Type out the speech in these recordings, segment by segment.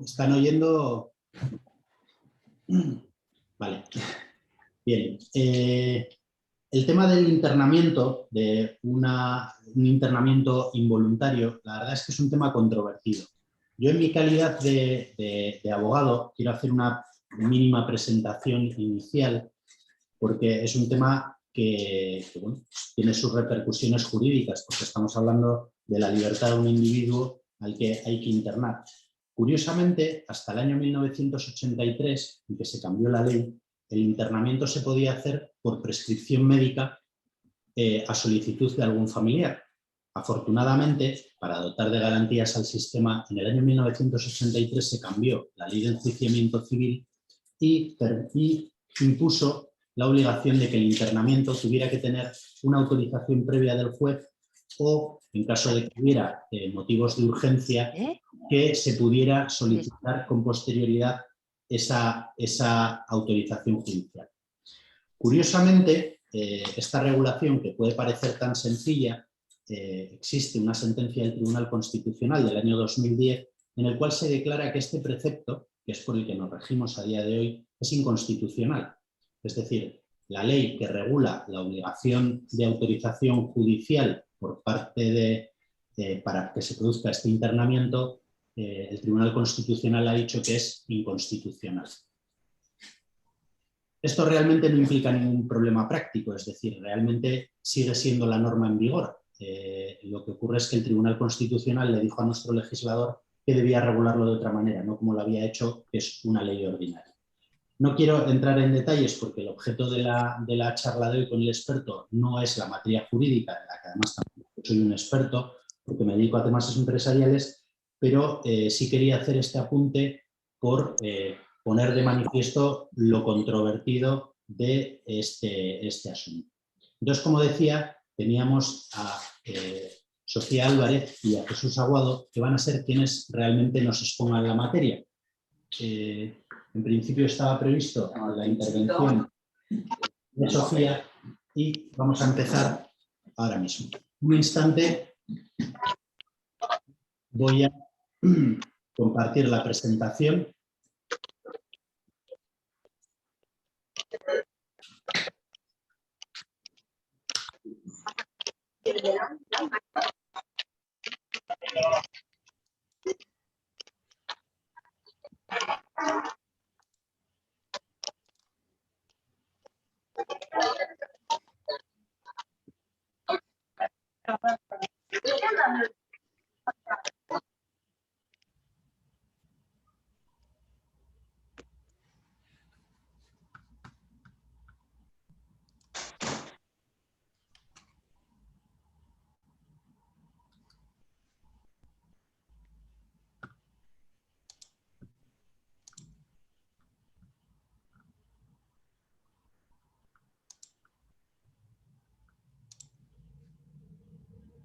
¿Están oyendo? Vale. Bien. El tema del internamiento, de un internamiento involuntario, la verdad es que es un tema controvertido. Yo, en mi calidad de abogado, quiero hacer una mínima presentación inicial porque es un tema que bueno, tiene sus repercusiones jurídicas, porque estamos hablando de la libertad de un individuo al que hay que internar. Curiosamente, hasta el año 1983, en que se cambió la ley, el internamiento se podía hacer por prescripción médica a solicitud de algún familiar. Afortunadamente, para dotar de garantías al sistema, en el año 1983 se cambió la ley de enjuiciamiento civil y impuso la obligación de que el internamiento tuviera que tener una autorización previa del juez o, en caso de que hubiera motivos de urgencia, que se pudiera solicitar con posterioridad esa autorización judicial. Curiosamente, esta regulación, que puede parecer tan sencilla, existe una sentencia del Tribunal Constitucional del año 2010 en el cual se declara que este precepto, que es por el que nos regimos a día de hoy, es inconstitucional. Es decir, la ley que regula la obligación de autorización judicial por parte para que se produzca este internamiento, el Tribunal Constitucional ha dicho que es inconstitucional. Esto realmente no implica ningún problema práctico, es decir, realmente sigue siendo la norma en vigor. Lo que ocurre es que el Tribunal Constitucional le dijo a nuestro legislador que debía regularlo de otra manera, no como lo había hecho, que es una ley ordinaria. No quiero entrar en detalles porque el objeto de la charla de hoy con el experto no es la materia jurídica, de la que además tampoco soy un experto, porque me dedico a temas empresariales, pero sí quería hacer este apunte por poner de manifiesto lo controvertido de este asunto. Entonces, como decía, teníamos a Sofía Álvarez y a Jesús Aguado, que van a ser quienes realmente nos expongan la materia. En principio estaba previsto la intervención de Sofía y vamos a empezar ahora mismo. Un instante, voy a compartir la presentación.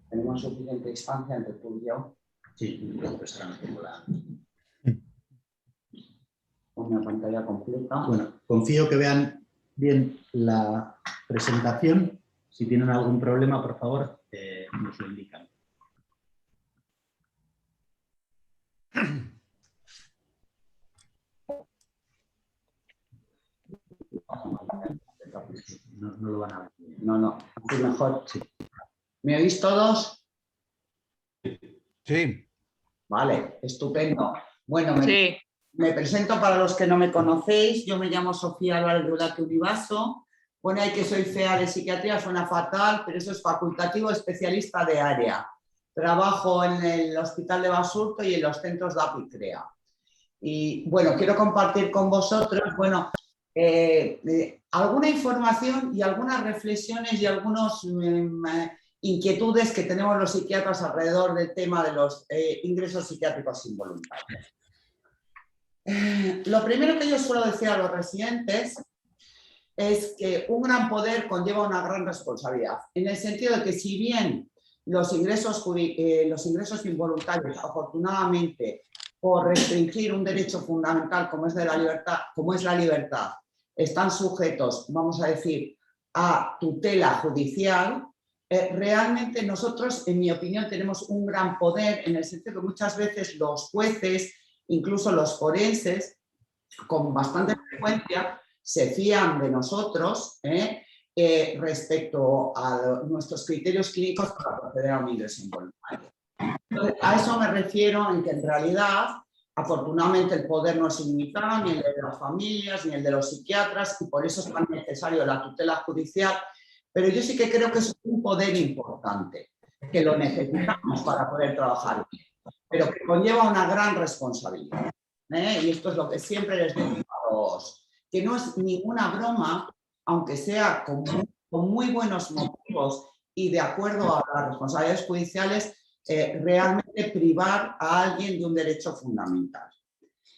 ¿Tenemos suficiente distancia entre tú y yo? Sí, creo que estará metiendo una pantalla completa. Bueno, confío que vean bien la presentación. Si tienen algún problema, por favor, nos lo indican. No lo van a ver. No, así mejor. Sí. ¿Me oís todos? Sí. Vale, estupendo. Bueno, me presento para los que no me conocéis. Yo me llamo Sofía Álvarez de Ulaque Univaso. Pone ahí que soy CEA de psiquiatría, suena fatal, pero eso es facultativo, especialista de área. Trabajo en el Hospital de Basurto y en los centros de APICREA. Y bueno, quiero compartir con vosotros, alguna información y algunas reflexiones y algunas inquietudes que tenemos los psiquiatras alrededor del tema de los ingresos psiquiátricos involuntarios. Lo primero que yo suelo decir a los residentes es que un gran poder conlleva una gran responsabilidad, en el sentido de que si bien los ingresos involuntarios, afortunadamente, por restringir un derecho fundamental como es la libertad, están sujetos, vamos a decir, a tutela judicial, realmente nosotros, en mi opinión, tenemos un gran poder en el sentido que muchas veces los jueces Incluso los forenses, con bastante frecuencia, se fían de nosotros respecto a nuestros criterios clínicos para proceder a un ingreso involuntario. Entonces, a eso me refiero en que en realidad, afortunadamente, el poder no es ilimitado, ni el de las familias, ni el de los psiquiatras, y por eso es tan necesario la tutela judicial, pero yo sí que creo que es un poder importante, que lo necesitamos para poder trabajar bien, pero que conlleva una gran responsabilidad. Y esto es lo que siempre les digo a los, que no es ninguna broma, aunque sea con muy buenos motivos y de acuerdo a las responsabilidades judiciales, realmente privar a alguien de un derecho fundamental.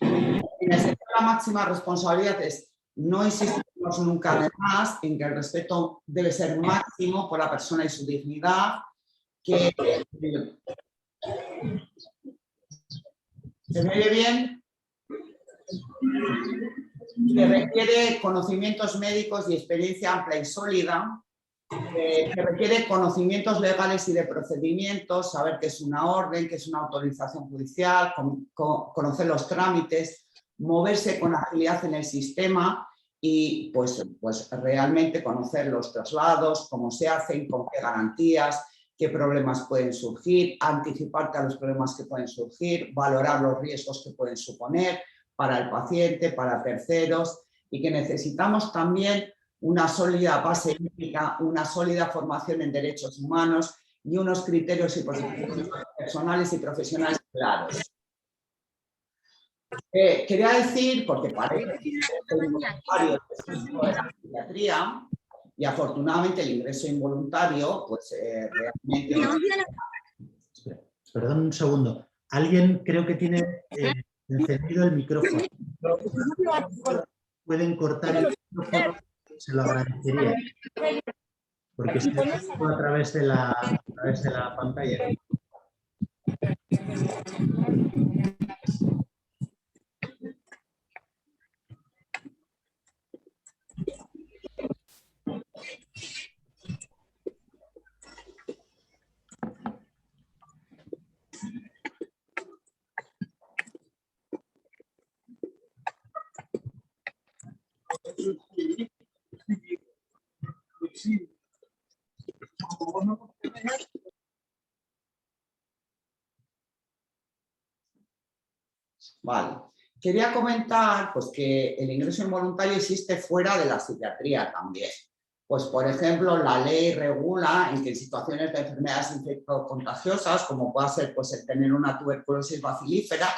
En el sentido de la máxima responsabilidad es no insistimos nunca más en que el respeto debe ser máximo por la persona y su dignidad, que ¿se me oye bien? Que requiere conocimientos médicos y experiencia amplia y sólida, que requiere conocimientos legales y de procedimientos, saber qué es una orden, qué es una autorización judicial, conocer los trámites, moverse con agilidad en el sistema y pues realmente conocer los traslados, cómo se hacen, con qué garantías, qué problemas pueden surgir, anticiparte a los problemas que pueden surgir, valorar los riesgos que pueden suponer para el paciente, para terceros, y que necesitamos también una sólida base ética, una sólida formación en derechos humanos y unos criterios y posiciones personales y profesionales claros. Quería decir, porque parece que el involuntario es de la psiquiatría y afortunadamente el ingreso involuntario, pues realmente... Perdón un segundo. Alguien creo que tiene encendido el micrófono. Pueden cortar el micrófono, se lo agradecería. Porque estoy a través de la pantalla. Vale. Quería comentar pues, que el ingreso involuntario existe fuera de la psiquiatría también. Pues, por ejemplo, la ley regula en que en situaciones de enfermedades infectocontagiosas, como pueda ser pues, el tener una tuberculosis bacilífera,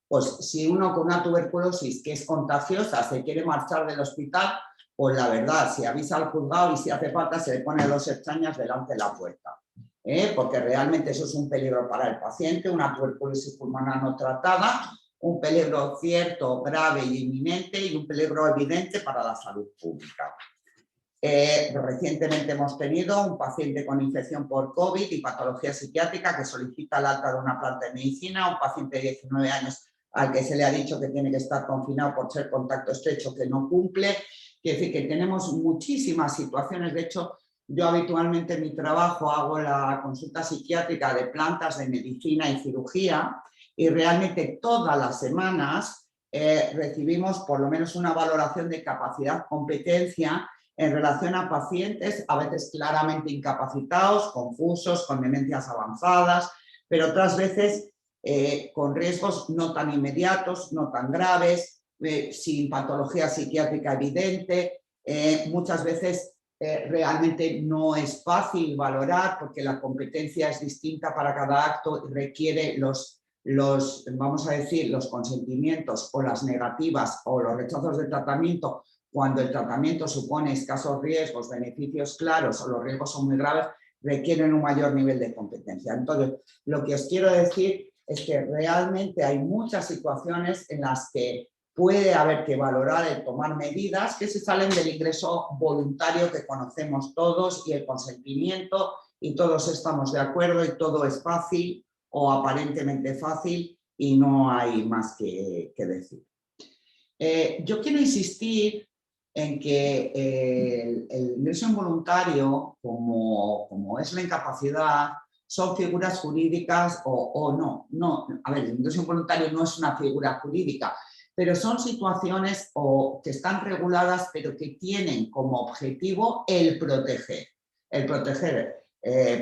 pues si uno con una tuberculosis que es contagiosa se quiere marchar del hospital, pues la verdad, si avisa al juzgado y si hace falta se le pone los extraños delante de la puerta. Porque realmente eso es un peligro para el paciente, una tuberculosis pulmonar no tratada, un peligro cierto, grave y inminente y un peligro evidente para la salud pública. Recientemente hemos tenido un paciente con infección por COVID y patología psiquiátrica que solicita el alta de una planta de medicina, un paciente de 19 años al que se le ha dicho que tiene que estar confinado por ser contacto estrecho que no cumple. Quiere decir que tenemos muchísimas situaciones. De hecho, yo habitualmente en mi trabajo hago la consulta psiquiátrica de plantas de medicina y cirugía y realmente todas las semanas recibimos por lo menos una valoración de capacidad, competencia en relación a pacientes a veces claramente incapacitados, confusos, con demencias avanzadas, pero otras veces con riesgos no tan inmediatos, no tan graves, sin patología psiquiátrica evidente. Muchas veces realmente no es fácil valorar porque la competencia es distinta para cada acto y requiere vamos a decir, los consentimientos o las negativas o los rechazos del tratamiento cuando el tratamiento supone escasos riesgos, beneficios claros o los riesgos son muy graves, requieren un mayor nivel de competencia. Entonces, lo que os quiero decir es que realmente hay muchas situaciones en las que puede haber que valorar el tomar medidas que se salen del ingreso voluntario que conocemos todos y el consentimiento y todos estamos de acuerdo y todo es fácil o aparentemente fácil y no hay más que decir. Yo quiero insistir en que el ingreso involuntario, como es la incapacidad, son figuras jurídicas o no. No, a ver, el ingreso involuntario no es una figura jurídica, pero son situaciones que están reguladas, pero que tienen como objetivo el proteger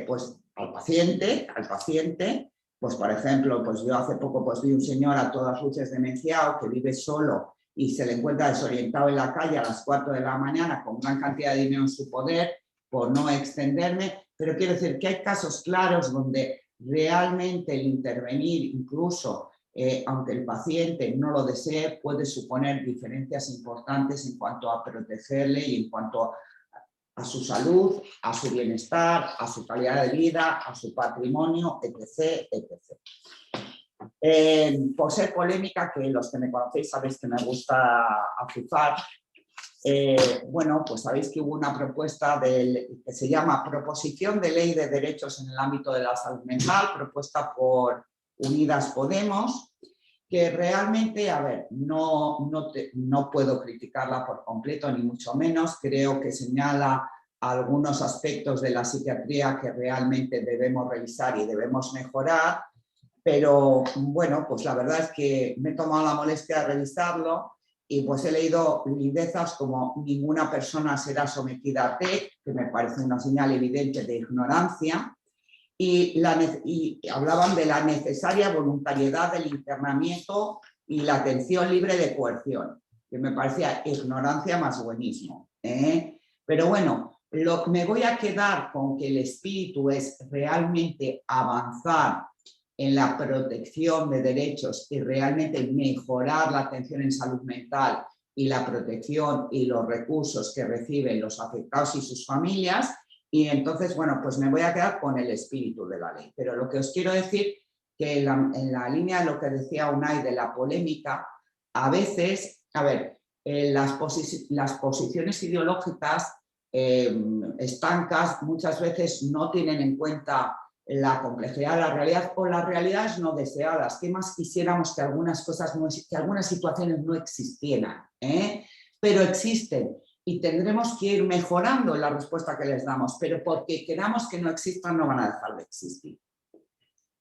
pues, al paciente, pues por ejemplo, pues yo hace poco pues, vi un señor a todas luces demenciado que vive solo y se le encuentra desorientado en la calle a las 4 de la mañana con gran cantidad de dinero en su poder, por no extenderme, pero quiero decir que hay casos claros donde realmente el intervenir, incluso aunque el paciente no lo desee, puede suponer diferencias importantes en cuanto a protegerle y en cuanto a su salud, a su bienestar, a su calidad de vida, a su patrimonio, etc. Por ser polémica, que los que me conocéis sabéis que me gusta azuzar, bueno, pues sabéis que hubo una propuesta que se llama Proposición de Ley de Derechos en el ámbito de la salud mental, propuesta por Unidas Podemos, que realmente, a ver, no puedo criticarla por completo, ni mucho menos. Creo que señala algunos aspectos de la psiquiatría que realmente debemos revisar y debemos mejorar, pero bueno, pues la verdad es que me he tomado la molestia de revisarlo y pues he leído lindezas como ninguna persona será sometida a TEC, que me parece una señal evidente de ignorancia, y hablaban de la necesaria voluntariedad del internamiento y la atención libre de coerción, que me parecía ignorancia más buenismo. Pero bueno, me voy a quedar con que el espíritu es realmente avanzar en la protección de derechos y realmente mejorar la atención en salud mental y la protección y los recursos que reciben los afectados y sus familias. Y entonces, bueno, pues me voy a quedar con el espíritu de la ley. Pero lo que os quiero decir, que en la línea de lo que decía Unai de la polémica, a veces, a ver, las posiciones ideológicas estancas muchas veces no tienen en cuenta la complejidad de la realidad o las realidades no deseadas. ¿Qué más quisiéramos que algunas cosas, que algunas situaciones no existieran? Pero existen. Y tendremos que ir mejorando la respuesta que les damos, pero porque queramos que no existan, no van a dejar de existir.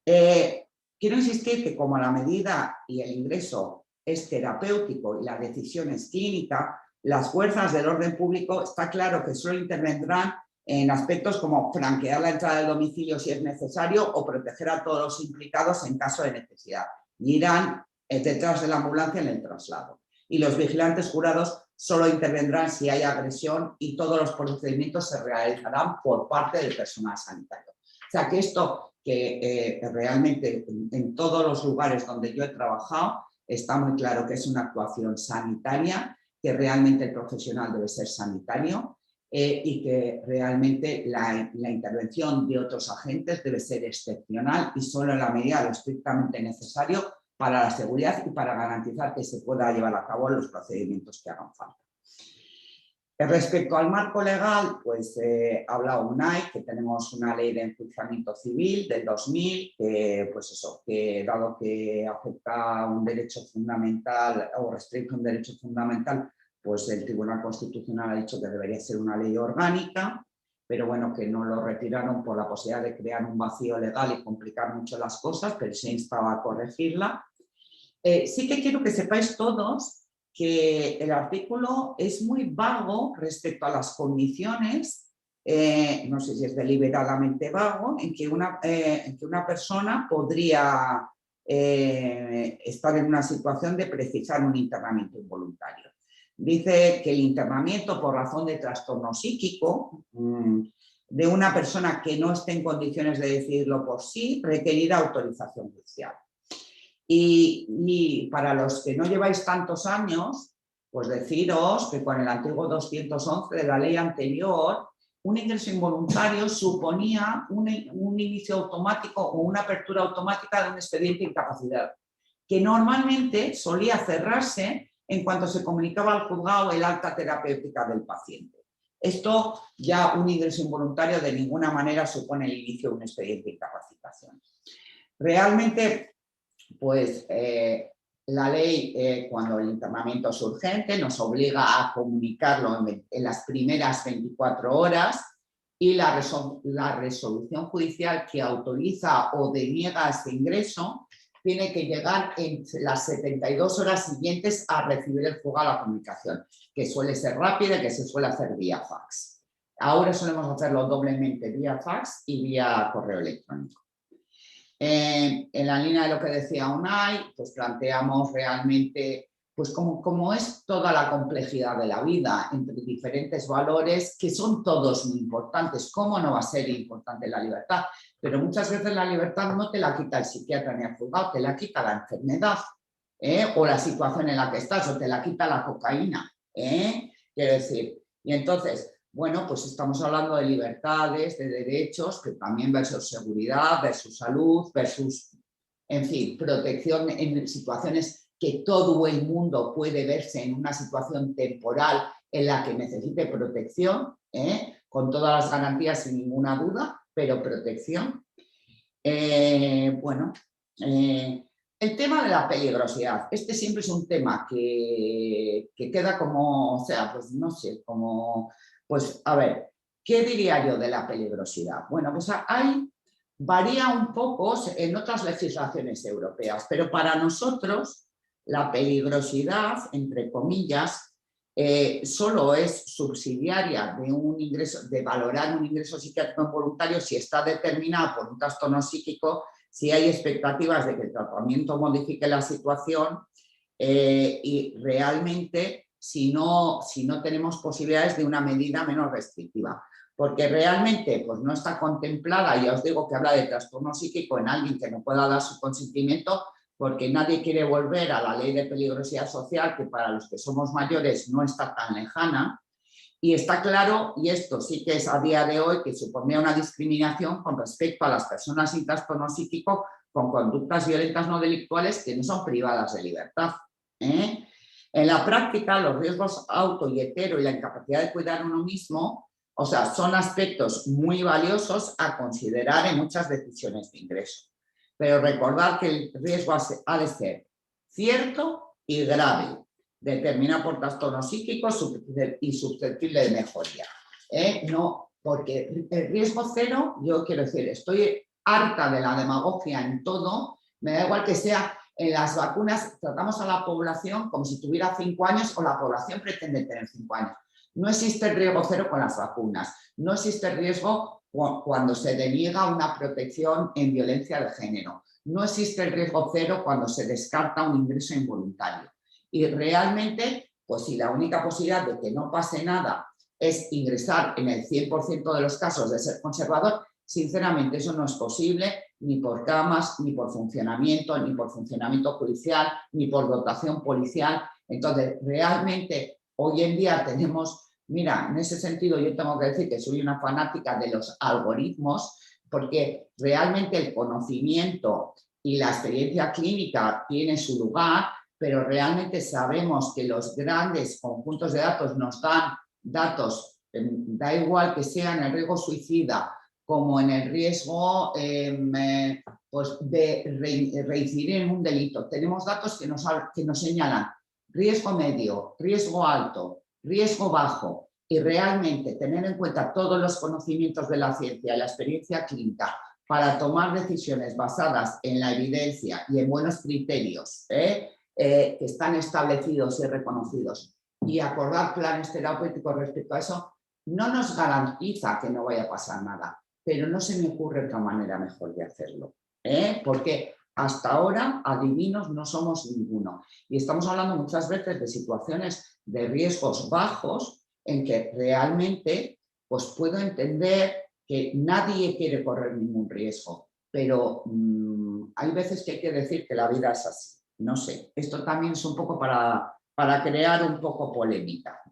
Quiero insistir que como la medida y el ingreso es terapéutico y la decisión es clínica, las fuerzas del orden público está claro que solo intervendrán en aspectos como franquear la entrada del domicilio si es necesario o proteger a todos los implicados en caso de necesidad. Y irán detrás de la ambulancia en el traslado. Y los vigilantes jurados solo intervendrán si hay agresión y todos los procedimientos se realizarán por parte del personal sanitario. O sea que esto que realmente en todos los lugares donde yo he trabajado está muy claro que es una actuación sanitaria, que realmente el profesional debe ser sanitario y que realmente la intervención de otros agentes debe ser excepcional y solo en la medida de lo estrictamente necesario para la seguridad y para garantizar que se pueda llevar a cabo los procedimientos que hagan falta. Respecto al marco legal, pues ha hablado Unai, que tenemos una ley de enjuiciamiento civil del 2000, pues eso, que dado que afecta a un derecho fundamental o restringe un derecho fundamental, pues el Tribunal Constitucional ha dicho que debería ser una ley orgánica, pero bueno, que no lo retiraron por la posibilidad de crear un vacío legal y complicar mucho las cosas, pero se instaba a corregirla. Sí que quiero que sepáis todos que el artículo es muy vago respecto a las condiciones, no sé si es deliberadamente vago, en que una persona podría estar en una situación de precisar un internamiento involuntario. Dice que el internamiento por razón de trastorno psíquico de una persona que no esté en condiciones de decidirlo por sí requerirá autorización judicial. Y para los que no lleváis tantos años, pues deciros que con el antiguo 211 de la ley anterior, un ingreso involuntario suponía un inicio automático o una apertura automática de un expediente de incapacidad, que normalmente solía cerrarse en cuanto se comunicaba al juzgado el alta terapéutica del paciente. Esto ya un ingreso involuntario de ninguna manera supone el inicio de un expediente de incapacitación. Realmente, pues la ley, cuando el internamiento es urgente, nos obliga a comunicarlo en las primeras 24 horas y la resolución judicial que autoriza o deniega ese ingreso tiene que llegar en las 72 horas siguientes a recibir el juzgado la comunicación, que suele ser rápida y que se suele hacer vía fax. Ahora solemos hacerlo doblemente vía fax y vía correo electrónico. En la línea de lo que decía Unai, pues planteamos realmente pues como es toda la complejidad de la vida entre diferentes valores que son todos muy importantes. ¿Cómo no va a ser importante la libertad? Pero muchas veces la libertad no te la quita el psiquiatra ni el juzgado, te la quita la enfermedad, o la situación en la que estás, o te la quita la cocaína. Quiero decir, y entonces, bueno, pues estamos hablando de libertades, de derechos, que también versus seguridad, versus salud, versus, en fin, protección en situaciones que todo el mundo puede verse en una situación temporal en la que necesite protección, con todas las garantías sin ninguna duda, pero protección. Bueno, el tema de la peligrosidad, este siempre es un tema que queda como, o sea, pues no sé, como, pues a ver, ¿qué diría yo de la peligrosidad? Bueno, pues varía un poco en otras legislaciones europeas, pero para nosotros la peligrosidad, entre comillas, solo es subsidiaria de un ingreso, de valorar un ingreso psiquiátrico involuntario si está determinado por un trastorno psíquico, si hay expectativas de que el tratamiento modifique la situación y realmente si no tenemos posibilidades de una medida menos restrictiva. Porque realmente pues, no está contemplada, ya os digo que habla de trastorno psíquico en alguien que no pueda dar su consentimiento, porque nadie quiere volver a la ley de peligrosidad social, que para los que somos mayores no está tan lejana, y está claro, y esto sí que es a día de hoy, que suponía una discriminación con respecto a las personas sin trastorno psíquico con conductas violentas no delictuales que no son privadas de libertad. En la práctica, los riesgos auto y hetero y la incapacidad de cuidar uno mismo, o sea, son aspectos muy valiosos a considerar en muchas decisiones de ingreso. Pero recordar que el riesgo ha de ser cierto y grave, determinado por trastorno psíquico y susceptible de mejoría. No, porque el riesgo cero, yo quiero decir, estoy harta de la demagogia en todo, me da igual que sea en las vacunas, tratamos a la población como si tuviera 5 años o la población pretende tener 5 años. No existe riesgo cero con las vacunas, no existe riesgo cuando se deniega una protección en violencia de género. No existe el riesgo cero cuando se descarta un ingreso involuntario. Y realmente, pues si la única posibilidad de que no pase nada es ingresar en el 100% de los casos de ser conservador, sinceramente eso no es posible ni por camas, ni por funcionamiento judicial, ni por dotación policial. Entonces, realmente, hoy en día tenemos... Mira, en ese sentido yo tengo que decir que soy una fanática de los algoritmos porque realmente el conocimiento y la experiencia clínica tiene su lugar, pero realmente sabemos que los grandes conjuntos de datos nos dan datos, da igual que sea en el riesgo suicida como en el riesgo pues de reincidir en un delito. Tenemos datos que nos señalan riesgo medio, riesgo alto, riesgo bajo, y realmente tener en cuenta todos los conocimientos de la ciencia y la experiencia clínica para tomar decisiones basadas en la evidencia y en buenos criterios que están establecidos y reconocidos y acordar planes terapéuticos respecto a eso, no nos garantiza que no vaya a pasar nada, pero no se me ocurre otra manera mejor de hacerlo, porque hasta ahora, adivinos, no somos ninguno. Y estamos hablando muchas veces de situaciones de riesgos bajos en que realmente pues puedo entender que nadie quiere correr ningún riesgo, pero hay veces que hay que decir que la vida es así. No sé, esto también es un poco para crear un poco polémica.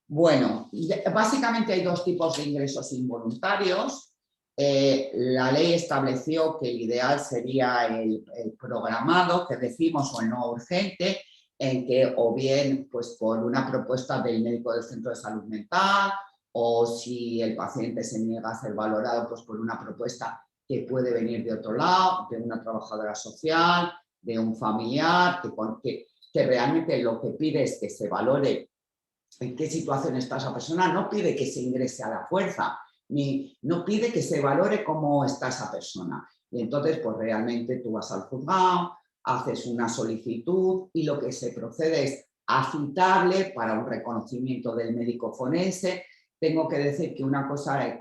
Bueno, básicamente hay 2 tipos de ingresos involuntarios. La ley estableció que el ideal sería el programado, que decimos, o el no urgente, en que o bien pues, por una propuesta del médico del centro de salud mental, o si el paciente se niega a ser valorado pues, por una propuesta que puede venir de otro lado, de una trabajadora social, de un familiar, que realmente lo que pide es que se valore en qué situación está esa persona, no pide que se ingrese a la fuerza, ni no pide que se valore cómo está esa persona. Y entonces, pues realmente tú vas al juzgado, haces una solicitud y lo que se procede es a citarle para un reconocimiento del médico forense. Tengo que decir que una cosa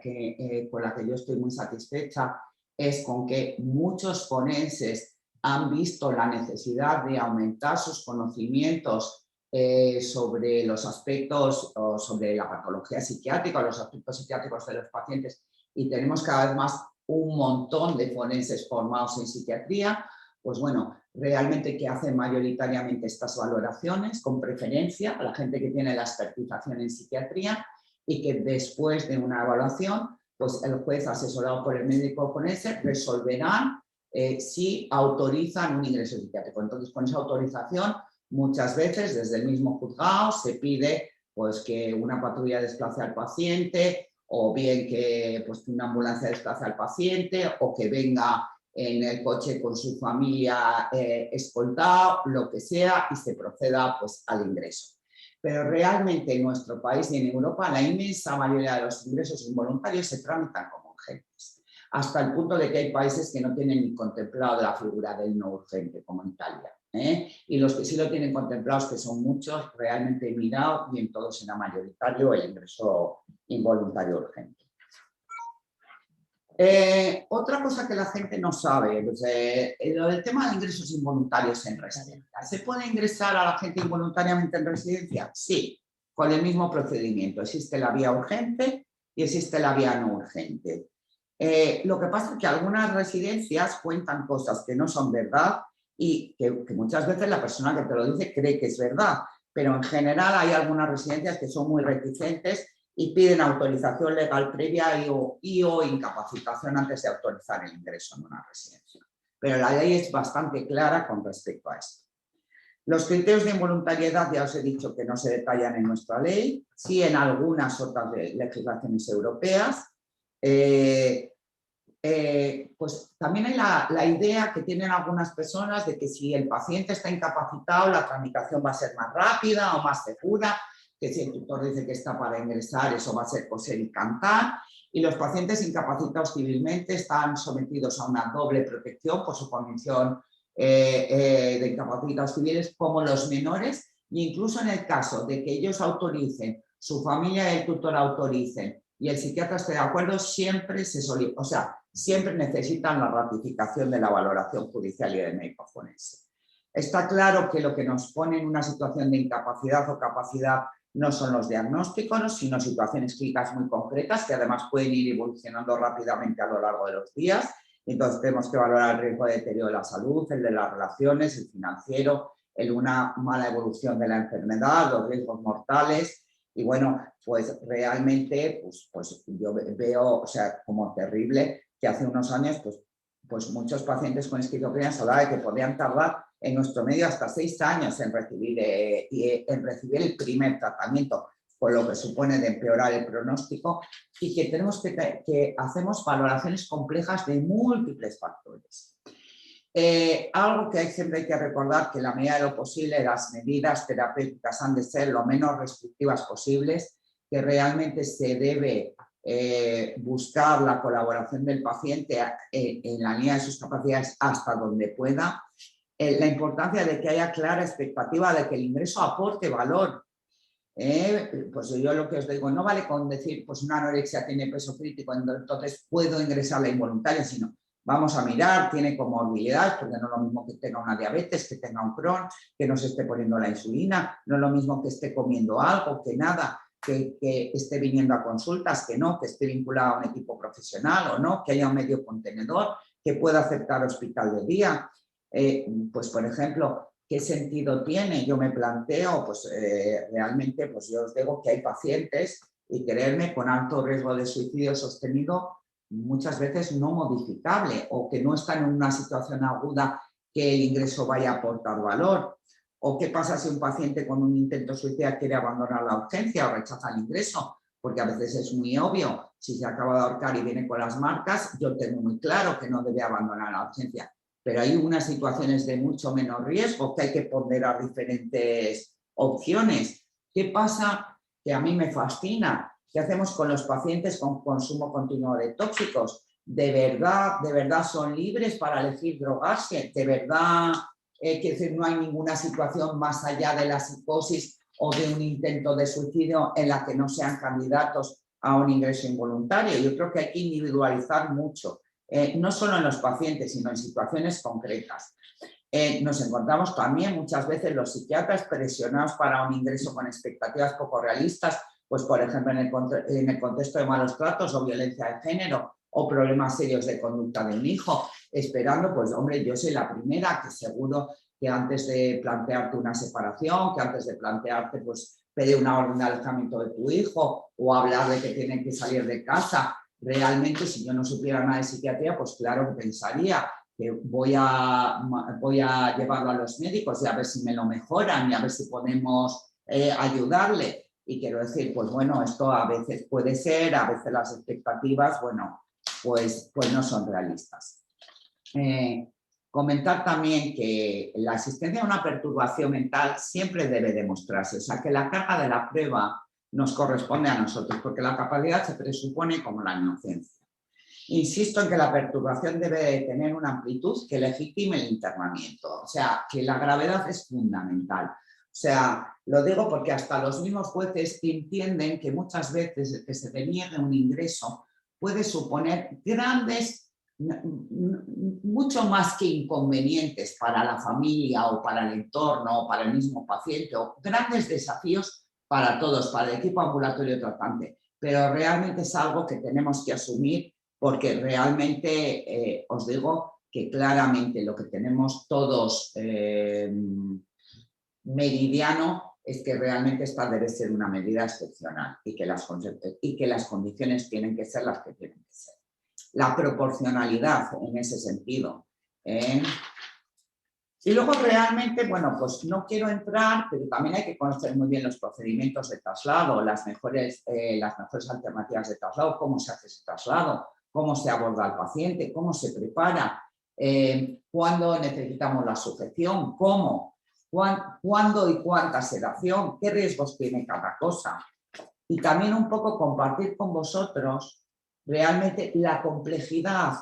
con la que yo estoy muy satisfecha es con que muchos forenses han visto la necesidad de aumentar sus conocimientos sobre los aspectos, o sobre la patología psiquiátrica, los aspectos psiquiátricos de los pacientes, y tenemos cada vez más un montón de forenses formados en psiquiatría, pues bueno, realmente que hacen mayoritariamente estas valoraciones con preferencia a la gente que tiene la expertización en psiquiatría y que después de una evaluación, pues el juez asesorado por el médico forense resolverá si autorizan un ingreso psiquiátrico. Entonces, con esa autorización, muchas veces desde el mismo juzgado se pide pues, que una patrulla desplace al paciente o bien que pues, una ambulancia desplace al paciente o que venga en el coche con su familia escoltado, lo que sea, y se proceda pues, al ingreso. Pero realmente en nuestro país y en Europa la inmensa mayoría de los ingresos involuntarios se tramitan como urgentes, hasta el punto de que hay países que no tienen ni contemplado la figura del no urgente, como Italia. Y los que sí lo tienen contemplados, que son muchos, realmente he mirado y en todos será mayoritario el ingreso involuntario urgente. Otra cosa que la gente no sabe, pues, lo del tema de ingresos involuntarios en residencia. ¿Se puede ingresar a la gente involuntariamente en residencia? Sí, con el mismo procedimiento. Existe la vía urgente y existe la vía no urgente. Lo que pasa es que algunas residencias cuentan cosas que no son verdad y que muchas veces la persona que te lo dice cree que es verdad, pero en general hay algunas residencias que son muy reticentes y piden autorización legal previa o incapacitación antes de autorizar el ingreso en una residencia. Pero la ley es bastante clara con respecto a esto. Los criterios de involuntariedad ya os he dicho que no se detallan en nuestra ley, sí en algunas otras legislaciones europeas. Pues también hay la idea que tienen algunas personas de que si el paciente está incapacitado, la tramitación va a ser más rápida o más segura, que si el tutor dice que está para ingresar, eso va a ser coser y cantar, y los pacientes incapacitados civilmente están sometidos a una doble protección por su condición de incapacitados civiles, como los menores, e incluso en el caso de que ellos autoricen, su familia y el tutor autoricen y el psiquiatra esté de acuerdo, siempre siempre necesitan la ratificación de la valoración judicial y del médico forense. Está claro que lo que nos pone en una situación de incapacidad o capacidad no son los diagnósticos, sino situaciones clínicas muy concretas que además pueden ir evolucionando rápidamente a lo largo de los días. Entonces tenemos que valorar el riesgo de deterioro de la salud, el de las relaciones, el financiero, una mala evolución de la enfermedad, los riesgos mortales. Y bueno, pues realmente pues yo veo, o sea, como terrible que hace unos años pues muchos pacientes con esquizofrenia se hablaba de que podían tardar en nuestro medio hasta 6 años en recibir el primer tratamiento, con lo que supone de empeorar el pronóstico, y que tenemos que hacemos valoraciones complejas de múltiples factores. Algo que siempre hay que recordar, que en la medida de lo posible las medidas terapéuticas han de ser lo menos restrictivas posibles, que realmente se debe buscar la colaboración del paciente en la línea de sus capacidades hasta donde pueda, la importancia de que haya clara expectativa de que el ingreso aporte valor. Pues yo lo que os digo, no vale con decir pues una anorexia tiene peso crítico, entonces puedo ingresar la involuntaria, sino vamos a mirar, tiene comorbilidades, porque no es lo mismo que tenga una diabetes, que tenga un Crohn, que no se esté poniendo la insulina, no es lo mismo que esté comiendo algo, que nada, que esté viniendo a consultas, que no, que esté vinculado a un equipo profesional o no, que haya un medio contenedor, que pueda aceptar hospital de día. Pues por ejemplo, ¿qué sentido tiene? Yo me planteo, pues realmente, pues yo os digo que hay pacientes, y creerme, con alto riesgo de suicidio sostenido, muchas veces no modificable, o que no están en una situación aguda que el ingreso vaya a aportar valor. ¿O qué pasa si un paciente con un intento suicida quiere abandonar la urgencia o rechaza el ingreso? Porque a veces es muy obvio, si se acaba de ahorcar y viene con las marcas, yo tengo muy claro que no debe abandonar la urgencia. Pero hay unas situaciones de mucho menor riesgo que hay que ponderar diferentes opciones. ¿Qué pasa que a mí me fascina. ¿Qué hacemos con los pacientes con consumo continuo de tóxicos? ¿De verdad son libres para elegir drogarse? ¿De verdad, quiero decir, no hay ninguna situación más allá de la psicosis o de un intento de suicidio en la que no sean candidatos a un ingreso involuntario? Yo creo que hay que individualizar mucho, no solo en los pacientes, sino en situaciones concretas. Nos encontramos también muchas veces los psiquiatras presionados para un ingreso con expectativas poco realistas, pues por ejemplo en el contexto de malos tratos o violencia de género o problemas serios de conducta de un hijo, esperando, pues hombre, yo soy la primera que seguro que antes de plantearte una separación, que antes de plantearte pues pedir una orden de alejamiento de tu hijo o hablar de que tienen que salir de casa, realmente si yo no supiera nada de psiquiatría, pues claro que pensaría que voy a llevarlo a los médicos y a ver si me lo mejoran y a ver si podemos ayudarle. Y quiero decir, pues bueno, esto a veces puede ser, a veces las expectativas, bueno, pues no son realistas. Comentar también que la existencia de una perturbación mental siempre debe demostrarse, o sea, que la carga de la prueba nos corresponde a nosotros, porque la capacidad se presupone como la inocencia. Insisto en que la perturbación debe tener una amplitud que legitime el internamiento, o sea, que la gravedad es fundamental. O sea, lo digo porque hasta los mismos jueces entienden que muchas veces el que se deniegue un ingreso puede suponer mucho más que inconvenientes para la familia o para el entorno o para el mismo paciente, o grandes desafíos para todos, para el equipo ambulatorio tratante. Pero realmente es algo que tenemos que asumir porque realmente os digo que claramente lo que tenemos todos meridiano es que realmente esta debe ser una medida excepcional y que las condiciones tienen que ser las que tienen que ser. La proporcionalidad en ese sentido. Y luego realmente, bueno, pues no quiero entrar, pero también hay que conocer muy bien los procedimientos de traslado, las mejores alternativas de traslado, cómo se hace ese traslado, cómo se aborda al paciente, cómo se prepara, cuándo necesitamos la sujeción, cómo, cuándo y cuánta sedación, qué riesgos tiene cada cosa. Y también un poco compartir con vosotros realmente la complejidad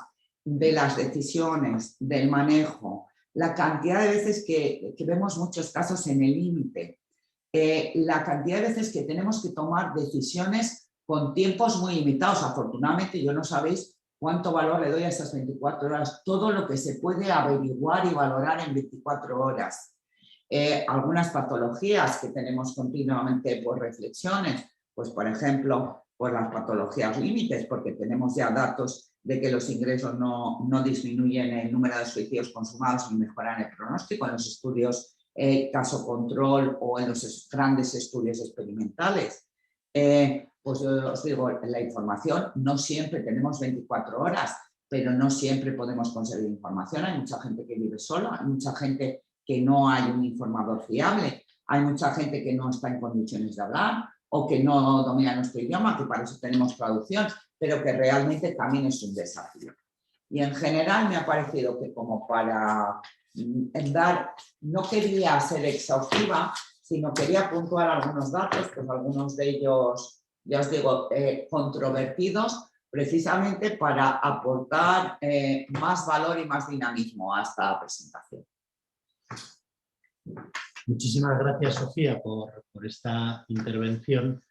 de las decisiones, del manejo, la cantidad de veces que vemos muchos casos en el límite, la cantidad de veces que tenemos que tomar decisiones con tiempos muy limitados. Afortunadamente, yo no sabéis cuánto valor le doy a esas 24 horas, todo lo que se puede averiguar y valorar en 24 horas. Algunas patologías que tenemos continuamente por reflexiones, pues por ejemplo, por las patologías límites, porque tenemos ya datos de que los ingresos no disminuyen el número de suicidios consumados ni mejoran el pronóstico en los estudios caso control o en los grandes estudios experimentales. Pues os digo, la información no siempre tenemos 24 horas, pero no siempre podemos conseguir información. Hay mucha gente que vive sola, hay mucha gente que no hay un informador fiable, hay mucha gente que no está en condiciones de hablar o que no domina nuestro idioma, que para eso tenemos traducción, pero que realmente también es un desafío. Y en general me ha parecido que como para no quería ser exhaustiva, sino quería puntuar algunos datos, pues algunos de ellos, ya os digo, controvertidos, precisamente para aportar más valor y más dinamismo a esta presentación. Muchísimas gracias, Sofía, por esta intervención.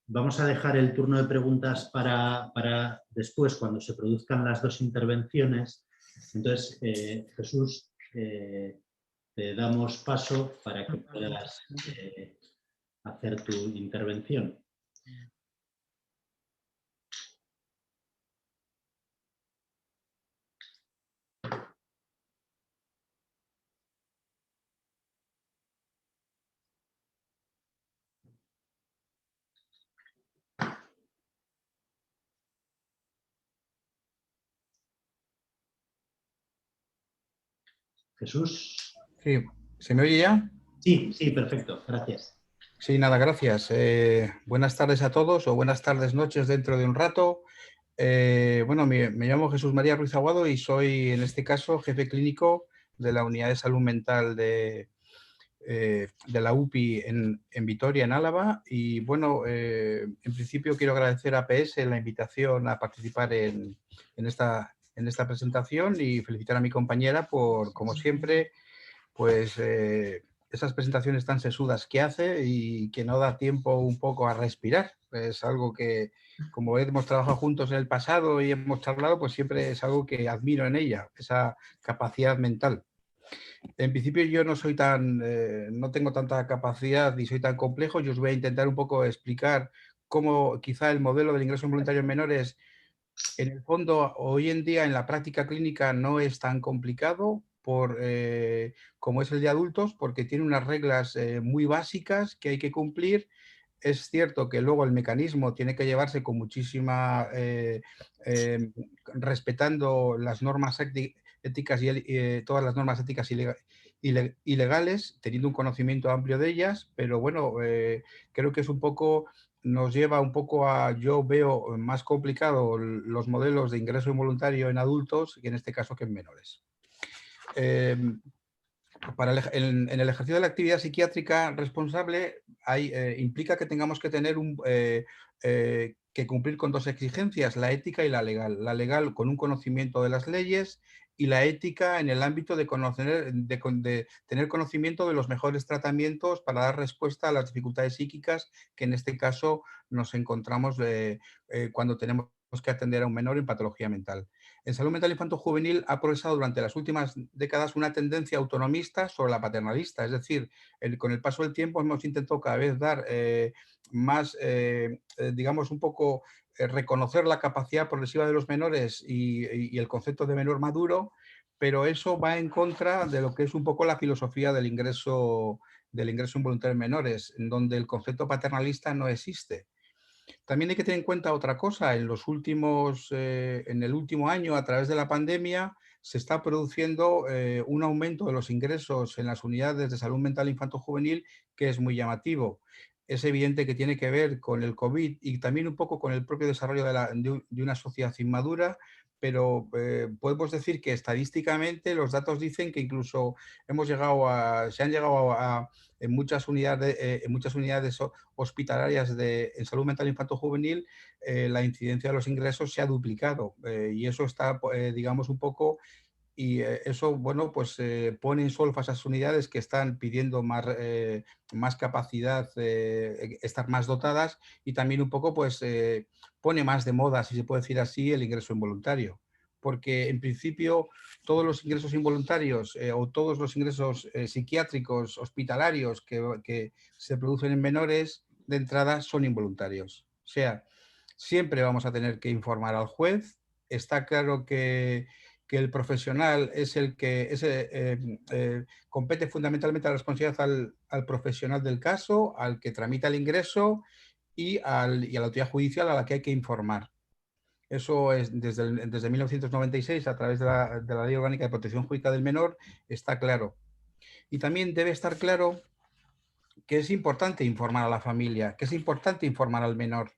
Vamos a dejar el turno de preguntas para después, cuando se produzcan las dos intervenciones. Entonces, Jesús, te damos paso para que puedas hacer tu intervención. Jesús. Sí, ¿se me oye ya? Sí, sí, perfecto, gracias. Sí, nada, gracias. Buenas tardes a todos o buenas tardes, noches dentro de un rato. Bueno, me llamo Jesús María Ruiz Aguado y soy, en este caso, jefe clínico de la Unidad de Salud Mental de de la UPI en Vitoria, en Álava. Y bueno, en principio quiero agradecer a APS la invitación a participar en esta presentación y felicitar a mi compañera por, como siempre, pues esas presentaciones tan sesudas que hace y que no da tiempo un poco a respirar. Es algo que, como hemos trabajado juntos en el pasado y hemos charlado, pues siempre es algo que admiro en ella, esa capacidad mental. En principio yo no soy no tengo tanta capacidad ni soy tan complejo. Yo os voy a intentar un poco explicar cómo quizá el modelo del ingreso involuntario en menores, en el fondo, hoy en día en la práctica clínica no es tan complicado como es el de adultos, porque tiene unas reglas muy básicas que hay que cumplir. Es cierto que luego el mecanismo tiene que llevarse con muchísima, respetando las normas éticas y todas las normas éticas y legales, teniendo un conocimiento amplio de ellas, pero bueno, creo que es un poco, nos lleva un poco a, yo veo más complicado los modelos de ingreso involuntario en adultos, y en este caso que en menores. En el ejercicio de la actividad psiquiátrica responsable implica que tengamos que tener que cumplir con dos exigencias, la ética y la legal. La legal con un conocimiento de las leyes y la ética en el ámbito de tener conocimiento de los mejores tratamientos para dar respuesta a las dificultades psíquicas que en este caso nos encontramos cuando tenemos que atender a un menor en patología mental. En salud mental infanto-juvenil ha progresado durante las últimas décadas una tendencia autonomista sobre la paternalista, es decir, con el paso del tiempo hemos intentado cada vez dar más, digamos, un poco reconocer la capacidad progresiva de los menores y el concepto de menor maduro, pero eso va en contra de lo que es un poco la filosofía del ingreso involuntario en menores, en donde el concepto paternalista no existe. También hay que tener en cuenta otra cosa. En el último año, a través de la pandemia, se está produciendo un aumento de los ingresos en las unidades de salud mental infanto-juvenil que es muy llamativo. Es evidente que tiene que ver con el COVID y también un poco con el propio desarrollo de una sociedad inmadura, pero podemos decir que estadísticamente los datos dicen que incluso se han llegado a en muchas unidades hospitalarias en salud mental infanto-juvenil, la incidencia de los ingresos se ha duplicado y eso está, digamos, un poco, y eso, bueno, pues pone en solfa a esas unidades que están pidiendo más capacidad, estar más dotadas, y también un poco, pues, pone más de moda, si se puede decir así, el ingreso involuntario. Porque en principio todos los ingresos involuntarios o todos los ingresos psiquiátricos hospitalarios que se producen en menores de entrada son involuntarios. O sea, siempre vamos a tener que informar al juez. Está claro que el profesional es el que compete fundamentalmente la responsabilidad al profesional del caso, al que tramita el ingreso y a la autoridad judicial a la que hay que informar. Eso es desde 1996, a través de la Ley Orgánica de Protección Jurídica del Menor, está claro. Y también debe estar claro que es importante informar a la familia, que es importante informar al menor,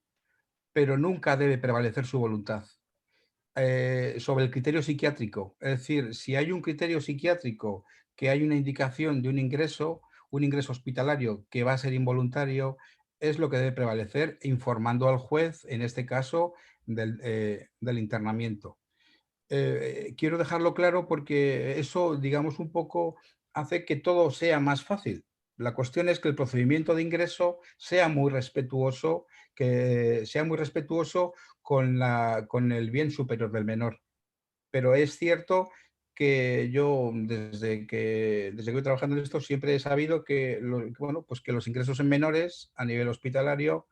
pero nunca debe prevalecer su voluntad. Sobre el criterio psiquiátrico, es decir, si hay un criterio psiquiátrico, que hay una indicación de un ingreso hospitalario que va a ser involuntario, es lo que debe prevalecer, informando al juez, en este caso, del internamiento. Quiero dejarlo claro porque eso, digamos, un poco hace que todo sea más fácil. La cuestión es que el procedimiento de ingreso sea muy respetuoso, con el bien superior del menor. Pero es cierto que yo, desde que voy trabajando en esto, siempre he sabido que, bueno, pues que los ingresos en menores a nivel hospitalario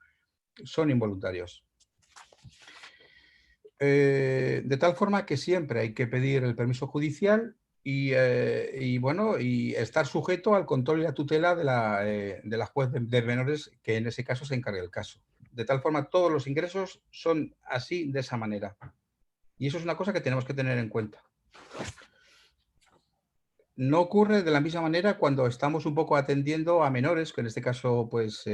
son involuntarios. De tal forma que siempre hay que pedir el permiso judicial y bueno, y estar sujeto al control y la tutela de la juez de menores, que en ese caso se encargue del caso. De tal forma, todos los ingresos son así, de esa manera. Y eso es una cosa que tenemos que tener en cuenta. No ocurre de la misma manera cuando estamos un poco atendiendo a menores, que en este caso, pues,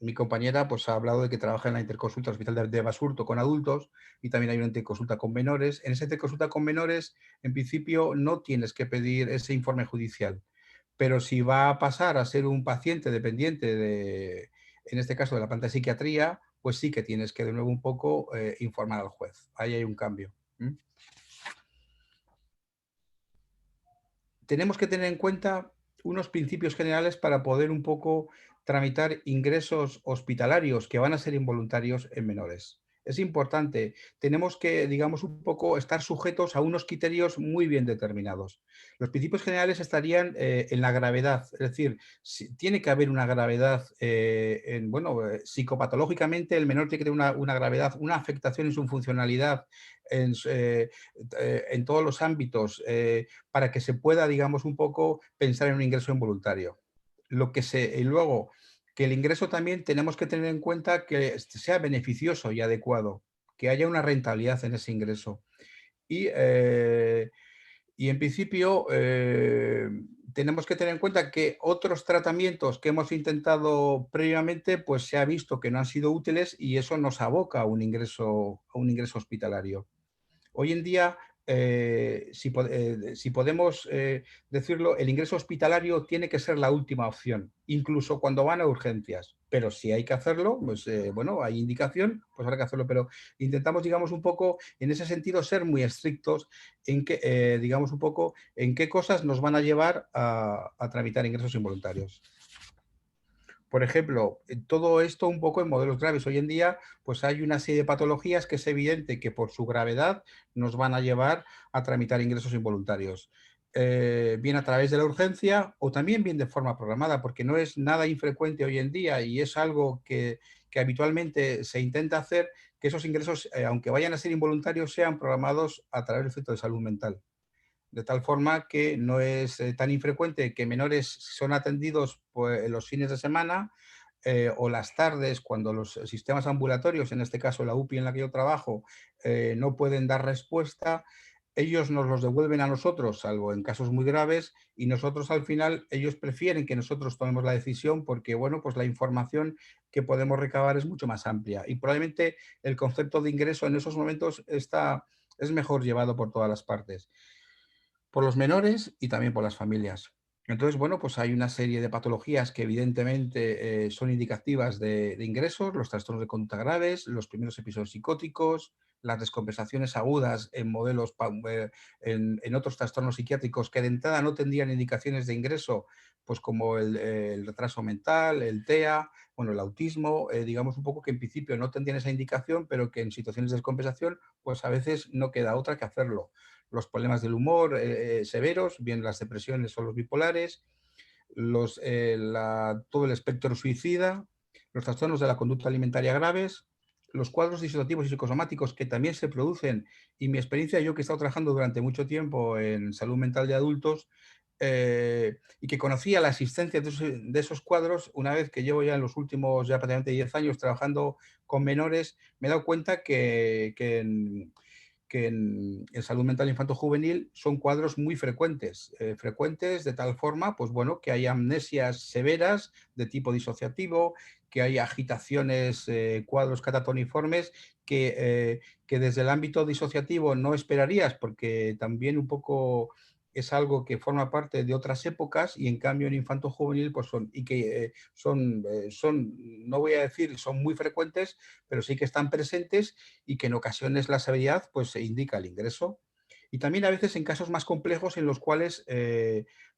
mi compañera pues, ha hablado de que trabaja en la interconsulta hospital de Basurto con adultos y también hay una interconsulta con menores. En esa interconsulta con menores, en principio, no tienes que pedir ese informe judicial, pero si va a pasar a ser un paciente dependiente de, en este caso, de la planta de psiquiatría, pues sí que tienes que de nuevo un poco informar al juez. Ahí hay un cambio. Tenemos que tener en cuenta unos principios generales para poder un poco tramitar ingresos hospitalarios que van a ser involuntarios en menores. Es importante, tenemos que, digamos, un poco estar sujetos a unos criterios muy bien determinados. Los principios generales estarían en la gravedad, es decir, si, tiene que haber una gravedad, psicopatológicamente el menor tiene que tener una gravedad, una afectación en su funcionalidad, en todos los ámbitos, para que se pueda, digamos, un poco pensar en un ingreso involuntario. Y luego, que el ingreso también tenemos que tener en cuenta que sea beneficioso y adecuado, que haya una rentabilidad en ese ingreso. Y en principio tenemos que tener en cuenta que otros tratamientos que hemos intentado previamente, pues se ha visto que no han sido útiles y eso nos aboca a un ingreso hospitalario. Hoy en día, si podemos decirlo, el ingreso hospitalario tiene que ser la última opción, incluso cuando van a urgencias. Pero si hay que hacerlo, pues hay indicación, pues habrá que hacerlo. Pero intentamos, digamos, un poco, en ese sentido, ser muy estrictos en que, digamos, un poco, en qué cosas nos van a llevar a tramitar ingresos involuntarios. Por ejemplo, todo esto un poco en modelos graves. Hoy en día, pues hay una serie de patologías que es evidente que por su gravedad nos van a llevar a tramitar ingresos involuntarios. Bien a través de la urgencia o también bien de forma programada, porque no es nada infrecuente hoy en día y es algo que habitualmente se intenta hacer, que esos ingresos, aunque vayan a ser involuntarios, sean programados a través del Centro de Salud Mental. De tal forma que no es tan infrecuente que menores son atendidos pues, los fines de semana o las tardes cuando los sistemas ambulatorios, en este caso la UPI en la que yo trabajo, no pueden dar respuesta. Ellos nos los devuelven a nosotros, salvo en casos muy graves, y nosotros al final, ellos prefieren que nosotros tomemos la decisión porque, bueno, pues la información que podemos recabar es mucho más amplia y probablemente el concepto de ingreso en esos momentos es mejor llevado por todas las partes, por los menores y también por las familias. Entonces, bueno, pues hay una serie de patologías que evidentemente son indicativas de ingresos, los trastornos de conducta graves, los primeros episodios psicóticos, las descompensaciones agudas en modelos, en otros trastornos psiquiátricos que de entrada no tendrían indicaciones de ingreso, pues como el retraso mental, el TEA, bueno, el autismo, digamos un poco que en principio no tendrían esa indicación, pero que en situaciones de descompensación, pues a veces no queda otra que hacerlo. Los problemas del humor severos, bien las depresiones o los bipolares, todo el espectro suicida, los trastornos de la conducta alimentaria graves, los cuadros disociativos y psicosomáticos que también se producen, y mi experiencia, yo que he estado trabajando durante mucho tiempo en salud mental de adultos, y que conocía la existencia de esos cuadros, una vez que llevo ya en los últimos ya prácticamente 10 años trabajando con menores, me he dado cuenta que en salud mental infanto-juvenil son cuadros muy frecuentes, frecuentes de tal forma, pues bueno, que hay amnesias severas de tipo disociativo, que hay agitaciones, cuadros catatoniformes que desde el ámbito disociativo no esperarías, porque también un poco es algo que forma parte de otras épocas y en cambio en infanto juvenil pues son, no voy a decir son muy frecuentes, pero sí que están presentes y que en ocasiones la severidad pues se indica el ingreso. Y también a veces en casos más complejos en los cuales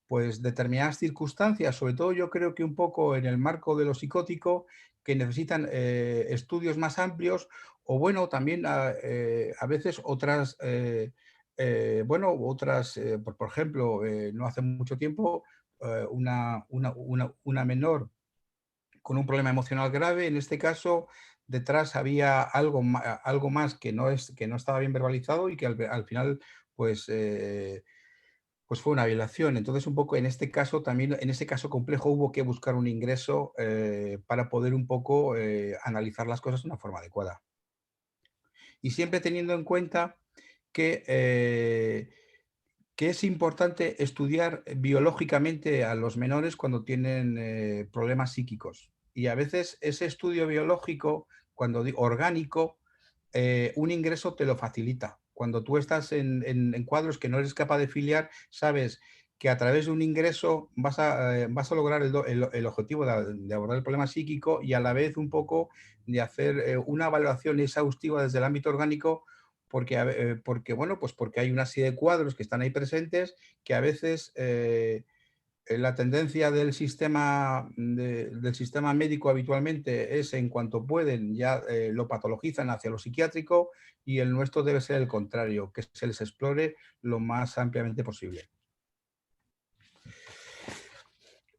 pues determinadas circunstancias, sobre todo yo creo que un poco en el marco de lo psicótico, que necesitan estudios más amplios o bueno, también a veces otras... por ejemplo, no hace mucho tiempo, una menor con un problema emocional grave, en este caso, detrás había algo más que no estaba bien verbalizado y que al final, pues, pues fue una violación. Entonces, un poco en este caso, también en ese caso complejo, hubo que buscar un ingreso para poder un poco analizar las cosas de una forma adecuada. Y siempre teniendo en cuenta que es importante estudiar biológicamente a los menores cuando tienen problemas psíquicos. Y a veces ese estudio biológico, cuando digo orgánico, un ingreso te lo facilita. Cuando tú estás en cuadros que no eres capaz de filiar, sabes que a través de un ingreso vas a lograr el objetivo de abordar el problema psíquico y a la vez un poco de hacer una valoración exhaustiva desde el ámbito orgánico porque, bueno, pues porque hay una serie de cuadros que están ahí presentes que a veces la tendencia del sistema médico habitualmente es en cuanto pueden ya lo patologizan hacia lo psiquiátrico y el nuestro debe ser el contrario, que se les explore lo más ampliamente posible.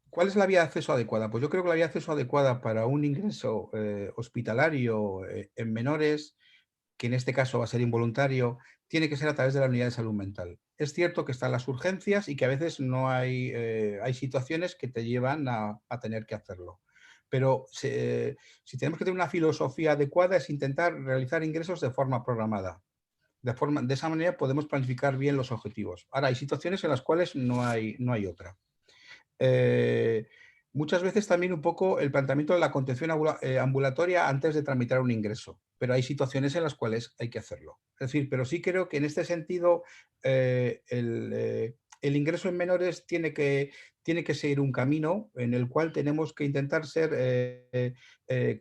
¿Cuál es la vía de acceso adecuada? Pues yo creo que la vía de acceso adecuada para un ingreso hospitalario en menores, que en este caso va a ser involuntario, tiene que ser a través de la unidad de salud mental. Es cierto que están las urgencias y que a veces no hay, hay situaciones que te llevan a tener que hacerlo. Pero si tenemos que tener una filosofía adecuada es intentar realizar ingresos de forma programada. De esa manera podemos planificar bien los objetivos. Ahora, hay situaciones en las cuales no hay otra. Muchas veces también un poco el planteamiento de la contención ambulatoria antes de tramitar un ingreso, pero hay situaciones en las cuales hay que hacerlo. Es decir, pero sí creo que en este sentido el ingreso en menores tiene que seguir un camino en el cual tenemos que intentar ser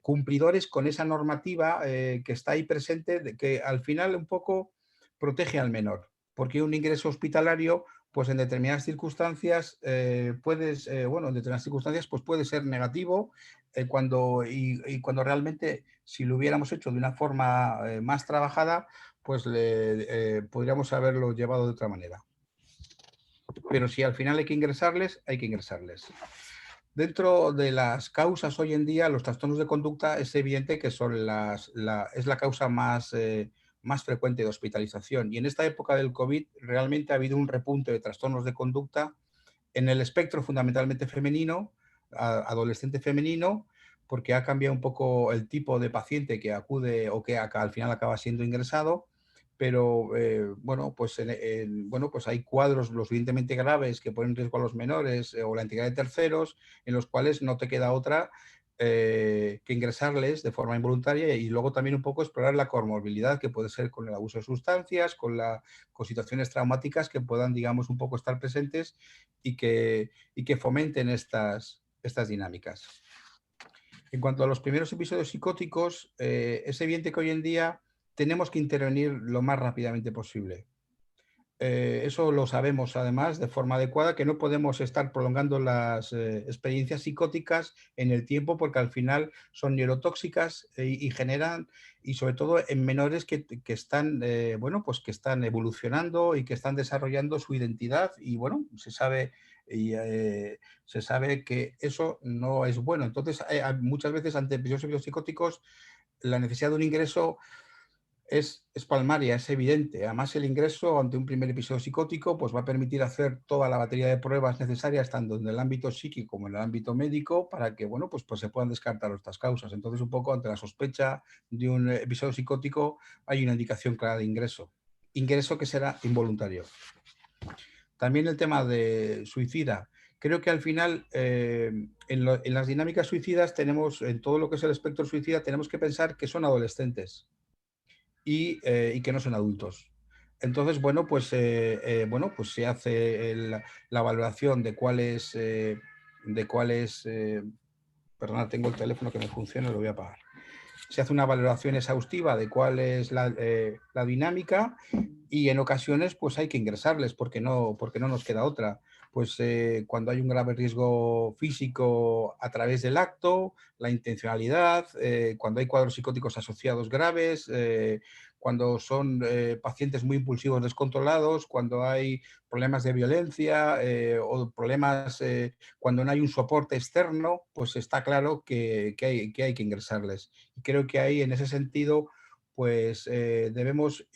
cumplidores con esa normativa que está ahí presente, de que al final un poco protege al menor, porque un ingreso hospitalario pues en determinadas circunstancias bueno, en determinadas circunstancias pues puede ser negativo y cuando realmente si lo hubiéramos hecho de una forma más trabajada, pues podríamos haberlo llevado de otra manera. Pero si al final hay que ingresarles, hay que ingresarles. Dentro de las causas hoy en día, los trastornos de conducta es evidente que son es la causa más frecuente de hospitalización. Y en esta época del COVID realmente ha habido un repunte de trastornos de conducta en el espectro fundamentalmente femenino, adolescente femenino, porque ha cambiado un poco el tipo de paciente que acude o que al final acaba siendo ingresado. Pero bueno, pues bueno, pues hay cuadros lo suficientemente graves que ponen en riesgo a los menores o la integridad de terceros, en los cuales no te queda otra que ingresarles de forma involuntaria y luego también un poco explorar la comorbilidad que puede ser con el abuso de sustancias, con situaciones traumáticas que puedan, digamos, un poco estar presentes y que fomenten estas dinámicas. En cuanto a los primeros episodios psicóticos, es evidente que hoy en día tenemos que intervenir lo más rápidamente posible. Eso lo sabemos además de forma adecuada, que no podemos estar prolongando las experiencias psicóticas en el tiempo porque al final son neurotóxicas y generan, y sobre todo en menores que están, bueno, pues que están evolucionando y que están desarrollando su identidad y bueno, se sabe que eso no es bueno. Entonces, muchas veces ante episodios psicóticos, la necesidad de un ingreso es palmaria, es evidente. Además, el ingreso ante un primer episodio psicótico pues va a permitir hacer toda la batería de pruebas necesarias, tanto en el ámbito psíquico como en el ámbito médico, para que bueno, pues se puedan descartar estas causas. Entonces, un poco ante la sospecha de un episodio psicótico, hay una indicación clara de ingreso. Ingreso que será involuntario. También el tema de suicida. Creo que al final, en las dinámicas suicidas, tenemos, en todo lo que es el espectro suicida, tenemos que pensar que son adolescentes y que no son adultos. Entonces, bueno, pues se hace la valoración de cuáles, perdona, tengo el teléfono que me funciona, lo voy a apagar. Se hace una valoración exhaustiva de cuál es la dinámica y en ocasiones pues hay que ingresarles porque no nos queda otra. Pues cuando hay un grave riesgo físico a través del acto, la intencionalidad, cuando hay cuadros psicóticos asociados graves, cuando son pacientes muy impulsivos descontrolados, cuando hay problemas de violencia o problemas cuando no hay un soporte externo, pues está claro que hay que ingresarles. Y creo que ahí, en ese sentido, pues debemos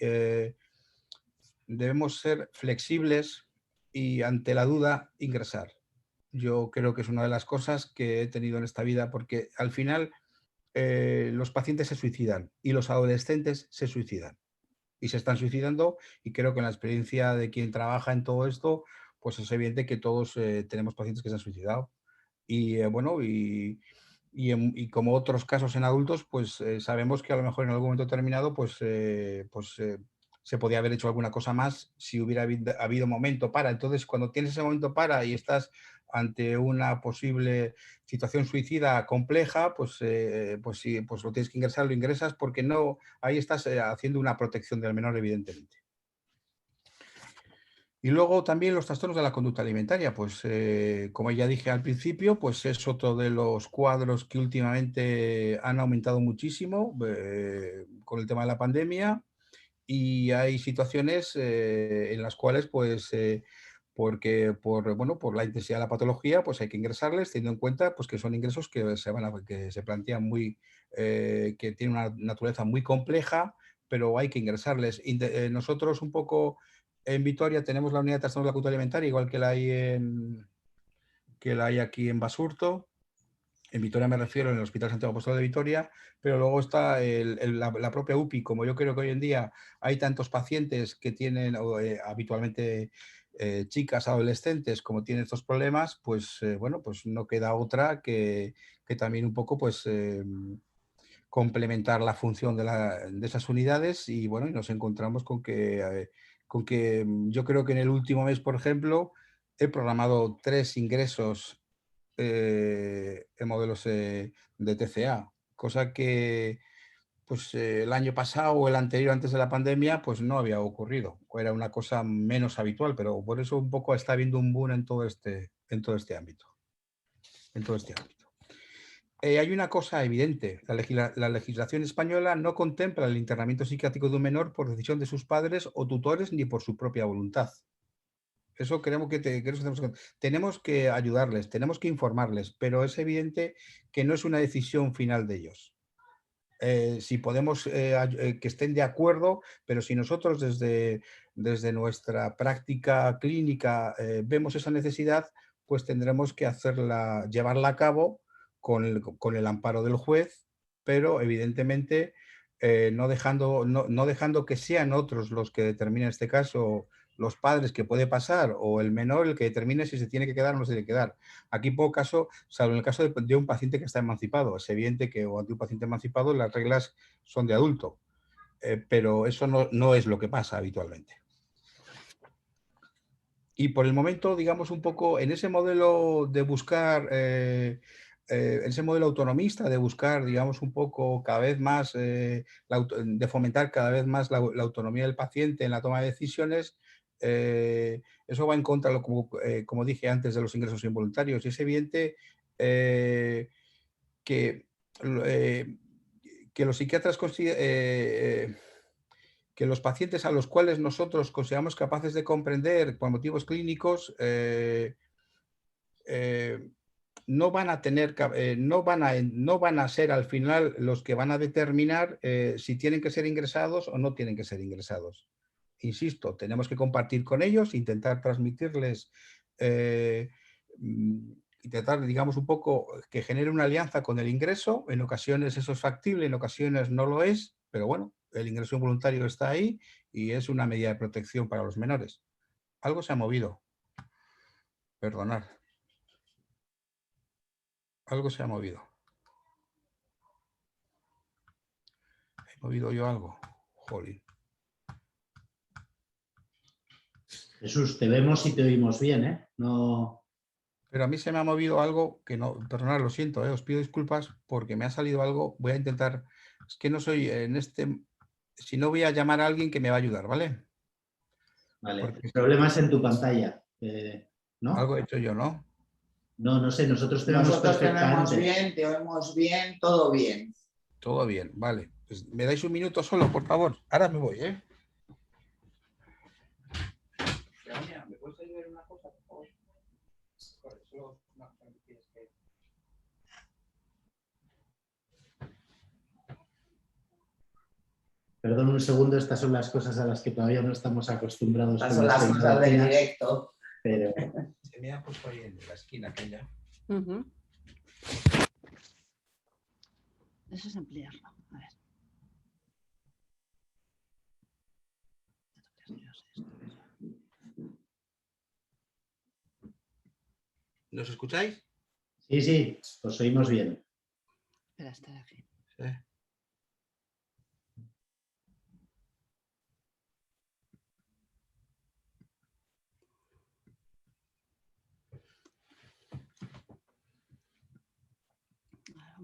ser flexibles y ante la duda ingresar. Yo creo que es una de las cosas que he tenido en esta vida porque al final los pacientes se suicidan y los adolescentes se suicidan y se están suicidando y creo que en la experiencia de quien trabaja en todo esto, pues es evidente que todos tenemos pacientes que se han suicidado y bueno, y como otros casos en adultos, pues sabemos que a lo mejor en algún momento determinado, pues se podía haber hecho alguna cosa más si hubiera habido momento para. Entonces, cuando tienes ese momento para y estás ante una posible situación suicida compleja, pues sí, pues lo tienes que ingresar, lo ingresas, porque no, ahí estás haciendo una protección del menor, evidentemente. Y luego también los trastornos de la conducta alimentaria, pues como ya dije al principio, pues es otro de los cuadros que últimamente han aumentado muchísimo con el tema de la pandemia, y hay situaciones en las cuales, pues, porque por la intensidad de la patología, pues hay que ingresarles, teniendo en cuenta pues, que son ingresos que se plantean que tienen una naturaleza muy compleja, pero hay que ingresarles. Nosotros un poco en Vitoria tenemos la unidad de trastornos de la conducta alimentaria, igual que la hay aquí en Basurto. En Vitoria me refiero en el Hospital Santiago Apóstol de Vitoria, pero luego está la propia UPI. Como yo creo que hoy en día hay tantos pacientes que tienen habitualmente chicas, adolescentes, como tienen estos problemas, pues bueno, pues no queda otra que también un poco pues complementar la función de esas unidades. Y bueno, y nos encontramos con que yo creo que en el último mes, por ejemplo, he programado 3 ingresos en modelos de TCA, cosa que pues el año pasado o el anterior, antes de la pandemia, pues no había ocurrido, o era una cosa menos habitual, pero por eso un poco está habiendo un boom en todo este ámbito. Hay una cosa evidente: la legislación española no contempla el internamiento psiquiátrico de un menor por decisión de sus padres o tutores ni por su propia voluntad. Eso tenemos que ayudarles, tenemos que informarles, pero es evidente que no es una decisión final de ellos. Si podemos que estén de acuerdo, pero si nosotros desde nuestra práctica clínica vemos esa necesidad, pues tendremos que llevarla a cabo con el amparo del juez, pero evidentemente no dejando que sean otros los que determinen este caso, los padres, que puede pasar, o el menor el que determine si se tiene que quedar o no se tiene que quedar. Aquí poco caso, salvo en el caso de un paciente que está emancipado. Es evidente que ante un paciente emancipado las reglas son de adulto, pero eso no es lo que pasa habitualmente. Y por el momento, digamos, un poco en ese modelo de buscar, ese modelo autonomista de buscar, digamos, un poco cada vez más, de fomentar cada vez más la autonomía del paciente en la toma de decisiones, eso va en contra, como dije antes, de los ingresos involuntarios. Y es evidente que los psiquiatras que los pacientes a los cuales nosotros consideramos capaces de comprender por motivos clínicos no van a ser al final los que van a determinar si tienen que ser ingresados o no tienen que ser ingresados. Insisto, tenemos que compartir con ellos, intentar transmitirles, intentar, digamos, un poco que genere una alianza con el ingreso. En ocasiones eso es factible, en ocasiones no lo es, pero bueno, el ingreso involuntario está ahí y es una medida de protección para los menores. Algo se ha movido. Perdonad. Algo se ha movido. ¿He movido yo algo? Jolín. Jesús, te vemos y te oímos bien, ¿eh? No... Pero a mí se me ha movido algo que no, perdonad, lo siento, os pido disculpas porque me ha salido algo. Voy a intentar, es que no soy si no, voy a llamar a alguien que me va a ayudar, ¿vale? Vale, Porque el problema es en tu pantalla, ¿no? algo he hecho yo, ¿no? No sé, nosotros tenemos Nosotros tenemos perfectamente. bien, te oímos bien, todo bien. Todo bien, vale. Pues me dais un minuto solo, por favor. Ahora me voy, ¿eh? ¿Me puedes ayudar en una cosa, por favor? Perdón un segundo, estas son las cosas a las que todavía no estamos acostumbrados. Estas son las cosas del directo. Pero... Se me ha puesto ahí en la esquina aquella. Eso es ampliarlo. A ver. ¿Nos escucháis? Sí, os oímos bien. Espera, está aquí. Sí.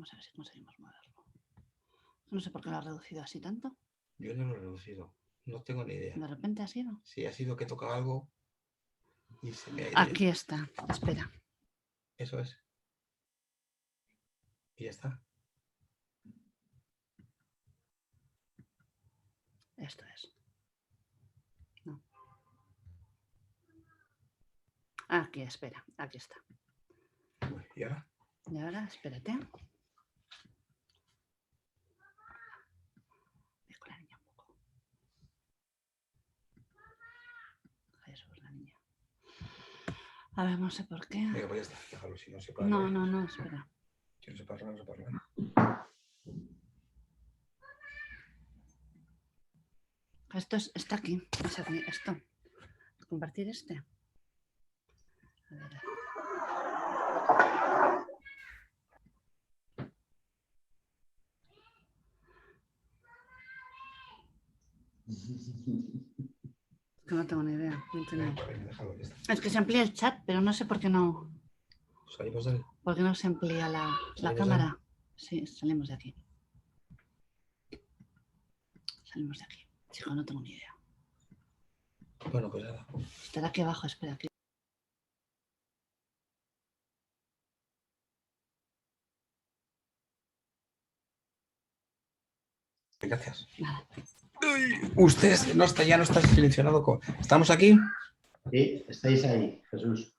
Vamos a ver si conseguimos moverlo. No sé por qué lo ha reducido así tanto. Yo no lo he reducido. No tengo ni idea. De repente ha sido. Sí, ha sido que he tocado algo y se me ha ido. Aquí está. Espera. Eso es. Y ya está. Esto es. No. Aquí, espera. Aquí está. Bueno, ¿y ahora? Y ahora, espérate. Voy con la niña un poco. Jesús, la niña. A ver, no sé por qué. Venga, pues ya está. Déjalo, si no se para. No, no, no, espera. Si no se para, no se para. Esto está aquí. Es aquí. Esto. Compartir este. A ver. Que no tengo ni idea. No entiendo. Venga, déjalo, ya está. Es que se amplía el chat, pero no sé por qué no. Salimos de él. ¿Por qué no se amplía la ¿Salimos de cámara? Sí, salimos de aquí. Salimos de aquí. Chico, no tengo ni idea. Bueno, pues nada. Estará aquí abajo, espera. Aquí. Gracias. Nada. Usted no está, ya no está silenciado. ¿Estamos aquí? Sí, estáis ahí, Jesús.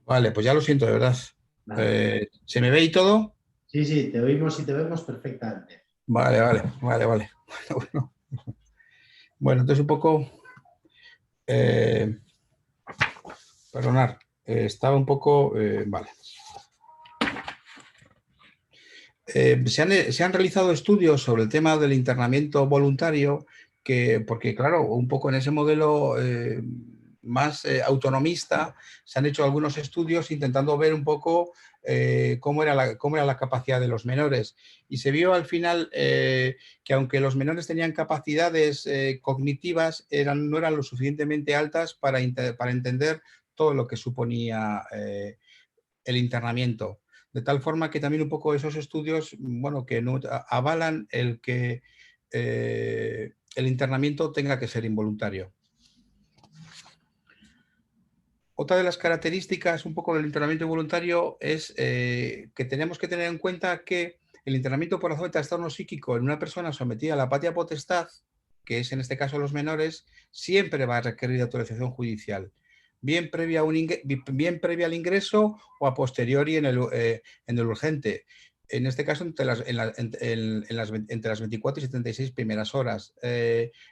Vale, pues ya lo siento, de verdad. Vale. ¿Se me ve y todo? Sí, sí, te oímos y te vemos perfectamente. Vale. Bueno, entonces un poco... perdonar, estaba un poco... vale. Se han realizado estudios sobre el tema del internamiento voluntario, porque claro, un poco en ese modelo más autonomista, se han hecho algunos estudios intentando ver un poco cómo era la capacidad de los menores. Y se vio al final que aunque los menores tenían capacidades cognitivas, no eran lo suficientemente altas para entender todo lo que suponía el internamiento. De tal forma que también un poco esos estudios, bueno, que no avalan el que el internamiento tenga que ser involuntario. Otra de las características un poco del internamiento involuntario es que tenemos que tener en cuenta que el internamiento por razón de trastorno psíquico en una persona sometida a la apatía potestad, que es en este caso los menores, siempre va a requerir autorización judicial. Bien previa al ingreso o a posteriori en el urgente. En este caso, entre las 24 y 76 primeras horas.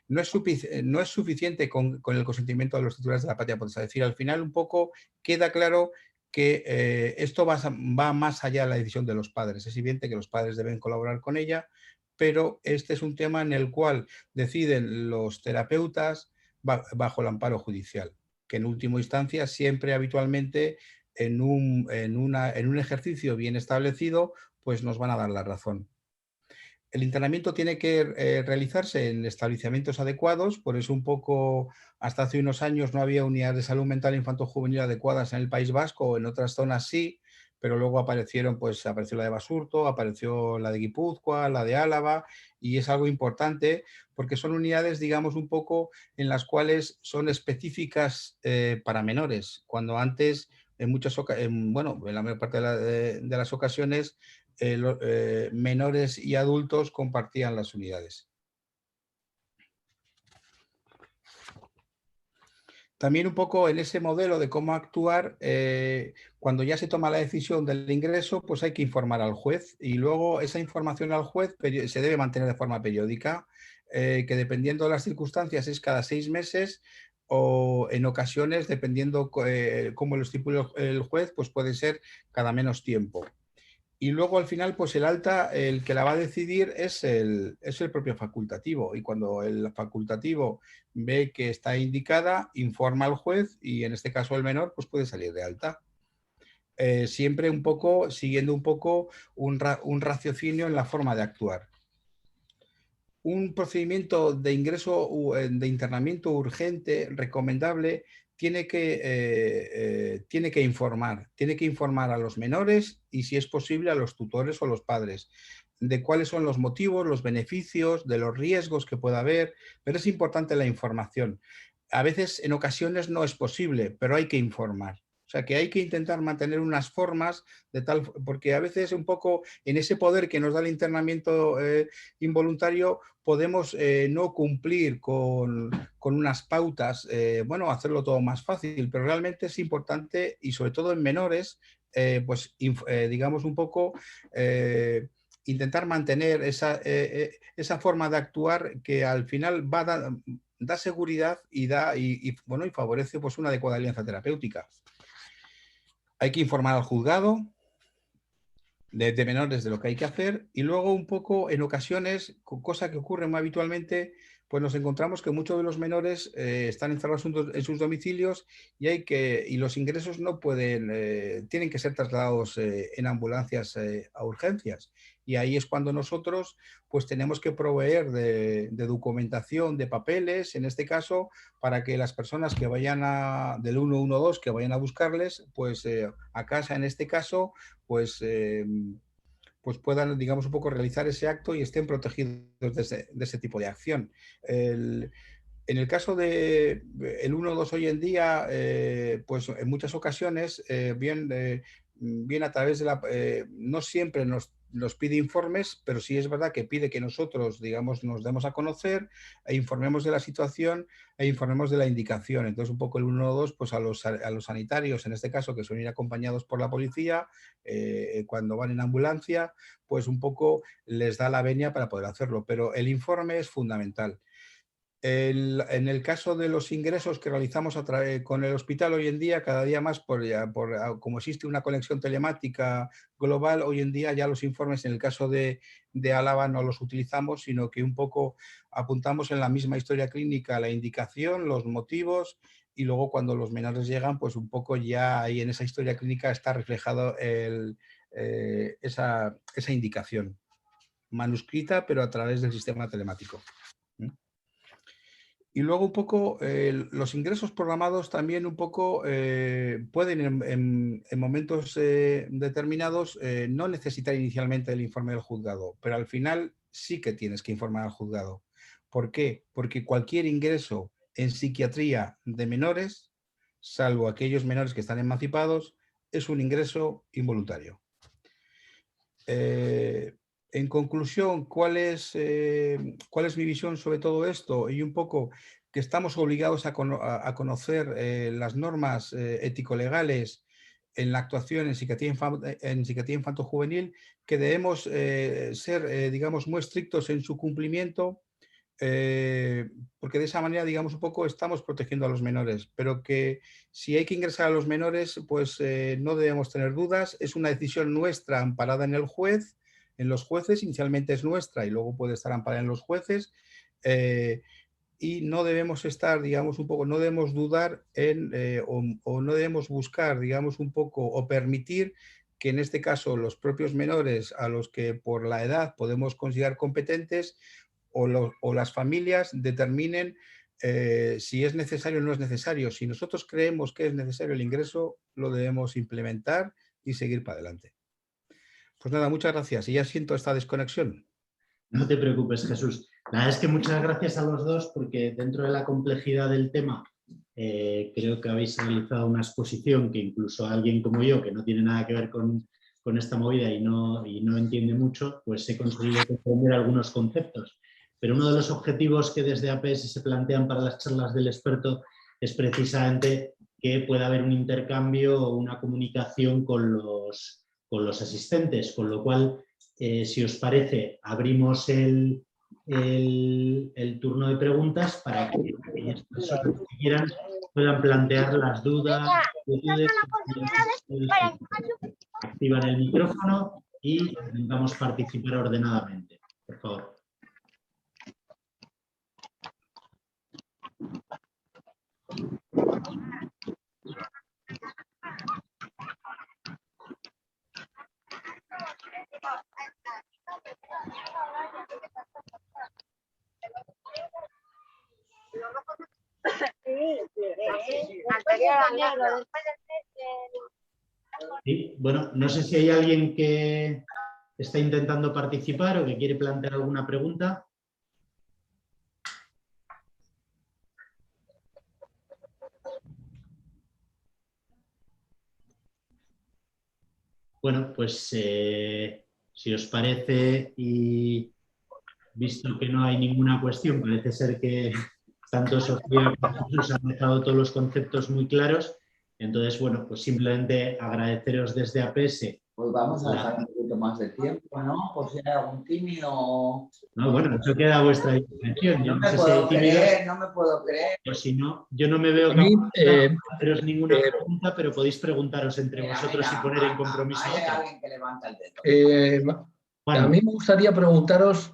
No es suficiente con el consentimiento de los titulares de la apatía potestad. Es decir, al final un poco queda claro que esto va más allá de la decisión de los padres. Es evidente que los padres deben colaborar con ella, pero este es un tema en el cual deciden los terapeutas bajo el amparo judicial, que en última instancia siempre habitualmente en un ejercicio bien establecido pues nos van a dar la razón. El internamiento tiene que realizarse en establecimientos adecuados, por eso un poco hasta hace unos años no había unidades de salud mental infanto-juvenil adecuadas en el País Vasco, o en otras zonas sí, pero luego apareció la de Basurto, apareció la de Guipúzcoa, la de Álava, y es algo importante porque son unidades, digamos, un poco en las cuales son específicas para menores, cuando antes, en la mayor parte de las ocasiones, menores y adultos compartían las unidades. También un poco en ese modelo de cómo actuar, cuando ya se toma la decisión del ingreso, pues hay que informar al juez y luego esa información al juez se debe mantener de forma periódica, que dependiendo de las circunstancias es cada 6 meses o en ocasiones, dependiendo cómo lo estipule el juez, pues puede ser cada menos tiempo. Y luego al final, pues el alta, el que la va a decidir es el propio facultativo. Y cuando el facultativo ve que está indicada, informa al juez y en este caso el menor, pues puede salir de alta. Siempre un poco, siguiendo un poco un raciocinio en la forma de actuar. Un procedimiento de ingreso, de internamiento urgente, recomendable, tiene que informar a los menores y, si es posible, a los tutores o los padres de cuáles son los motivos, los beneficios, de los riesgos que pueda haber, pero es importante la información. A veces, en ocasiones, no es posible, pero hay que informar. O sea, que hay que intentar mantener unas formas de tal, porque a veces un poco en ese poder que nos da el internamiento involuntario podemos no cumplir con unas pautas, bueno, hacerlo todo más fácil, pero realmente es importante, y sobre todo en menores, pues digamos un poco intentar mantener esa forma de actuar que al final da seguridad y bueno, y favorece pues una adecuada alianza terapéutica. Hay que informar al juzgado de menores de lo que hay que hacer, y luego un poco en ocasiones, cosa que ocurre muy habitualmente, pues nos encontramos que muchos de los menores están encerrados en sus domicilios y los ingresos no pueden, tienen que ser trasladados en ambulancias a urgencias. Y ahí es cuando nosotros pues tenemos que proveer de documentación, de papeles, en este caso, para que las personas que vayan del 112, que vayan a buscarles, pues a casa, en este caso, pues puedan, digamos, un poco realizar ese acto y estén protegidos de ese tipo de acción. En el caso de el 112 hoy en día, pues en muchas ocasiones, bien a través de no siempre nos pide informes, pero sí es verdad que pide que nosotros, digamos, nos demos a conocer e informemos de la situación e informemos de la indicación. Entonces, un poco el 112, pues a los sanitarios, en este caso, que suelen ir acompañados por la policía, cuando van en ambulancia, pues un poco les da la venia para poder hacerlo. Pero el informe es fundamental. En el caso de los ingresos que realizamos con el hospital hoy en día, cada día más, como existe una conexión telemática global, hoy en día ya los informes, en el caso de Álava, no los utilizamos, sino que un poco apuntamos en la misma historia clínica la indicación, los motivos, y luego cuando los menores llegan, pues un poco ya ahí en esa historia clínica está reflejado esa indicación manuscrita, pero a través del sistema telemático. Y luego un poco los ingresos programados también un poco pueden en momentos determinados no necesitar inicialmente el informe del juzgado, pero al final sí que tienes que informar al juzgado. ¿Por qué? Porque cualquier ingreso en psiquiatría de menores, salvo aquellos menores que están emancipados, es un ingreso involuntario. En conclusión, ¿cuál es mi visión sobre todo esto? Y un poco que estamos obligados a conocer las normas ético-legales en la actuación en psiquiatría infanto-juvenil, que debemos ser, digamos, muy estrictos en su cumplimiento, porque de esa manera, digamos, un poco estamos protegiendo a los menores, pero que si hay que ingresar a los menores, pues no debemos tener dudas. Es una decisión nuestra amparada en los jueces, inicialmente es nuestra y luego puede estar amparada en los jueces, y no debemos estar, digamos, un poco, no debemos dudar o no debemos buscar, digamos, un poco, o permitir que en este caso los propios menores, a los que por la edad podemos considerar competentes, o las familias determinen si es necesario o no es necesario. Si nosotros creemos que es necesario el ingreso, lo debemos implementar y seguir para adelante. Pues nada, muchas gracias. Y ya siento esta desconexión. No te preocupes, Jesús. La verdad es que muchas gracias a los dos, porque dentro de la complejidad del tema creo que habéis realizado una exposición que incluso alguien como yo, que no tiene nada que ver con esta movida y no entiende mucho, pues he conseguido comprender algunos conceptos. Pero uno de los objetivos que desde APS se plantean para las charlas del experto es precisamente que pueda haber un intercambio o una comunicación con los asistentes, con lo cual, si os parece, abrimos el turno de preguntas para que aquellas personas que quieran puedan plantear las dudas, activan el micrófono y intentamos participar ordenadamente. Por favor. negro, después del test. Sí, bueno, no sé si hay alguien que está intentando participar o que quiere plantear alguna pregunta. Bueno, pues si os parece y visto que no hay ninguna cuestión, parece ser que tanto Sofía como Jesús han dejado todos los conceptos muy claros. Entonces, bueno, pues simplemente agradeceros desde APS. Pues vamos a dejar un poquito más de tiempo, ¿no? Por si hay algún tímido. No, bueno, eso queda a vuestra discreción. Yo No no me sé si hay puedo tímidos, creer, no me puedo creer. pues si no, yo no me veo A mí, capaz de haceros ninguna pregunta, pero podéis preguntaros entre Mira, vosotros mira, y poner en compromiso a hay otro. alguien que levanta el dedo. A mí me gustaría preguntaros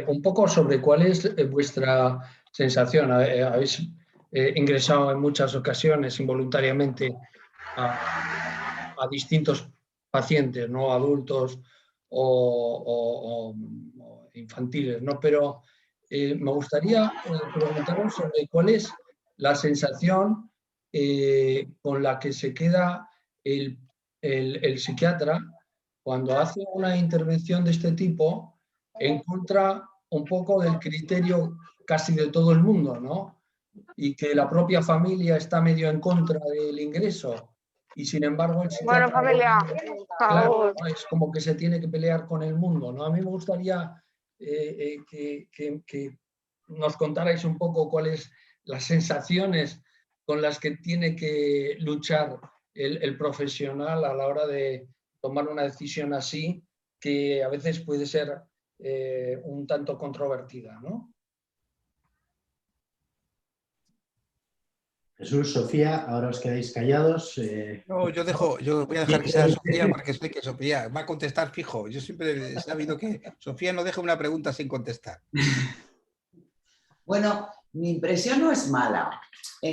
un poco sobre cuál es vuestra sensación. Habéis ingresado en muchas ocasiones involuntariamente a distintos pacientes, ¿no? Adultos o infantiles, ¿no? Pero me gustaría preguntaros sobre cuál es la sensación con la que se queda el psiquiatra cuando hace una intervención de este tipo en contra un poco del criterio casi de todo el mundo, ¿no? Y que la propia familia está medio en contra del ingreso. Y sin embargo, el psiquiatra, Bueno, familia, por claro, favor. ¿no? Es como que se tiene que pelear con el mundo, ¿no? A mí me gustaría que nos contarais un poco cuáles las sensaciones con las que tiene que luchar el profesional a la hora de tomar una decisión así, que a veces puede ser un tanto controvertida, ¿no? Jesús, Sofía, ahora os quedáis callados. No, yo voy a dejar que sea Sofía para que explique. Sofía va a contestar fijo. Yo siempre he sabido que Sofía no deja una pregunta sin contestar. Bueno, mi impresión no es mala.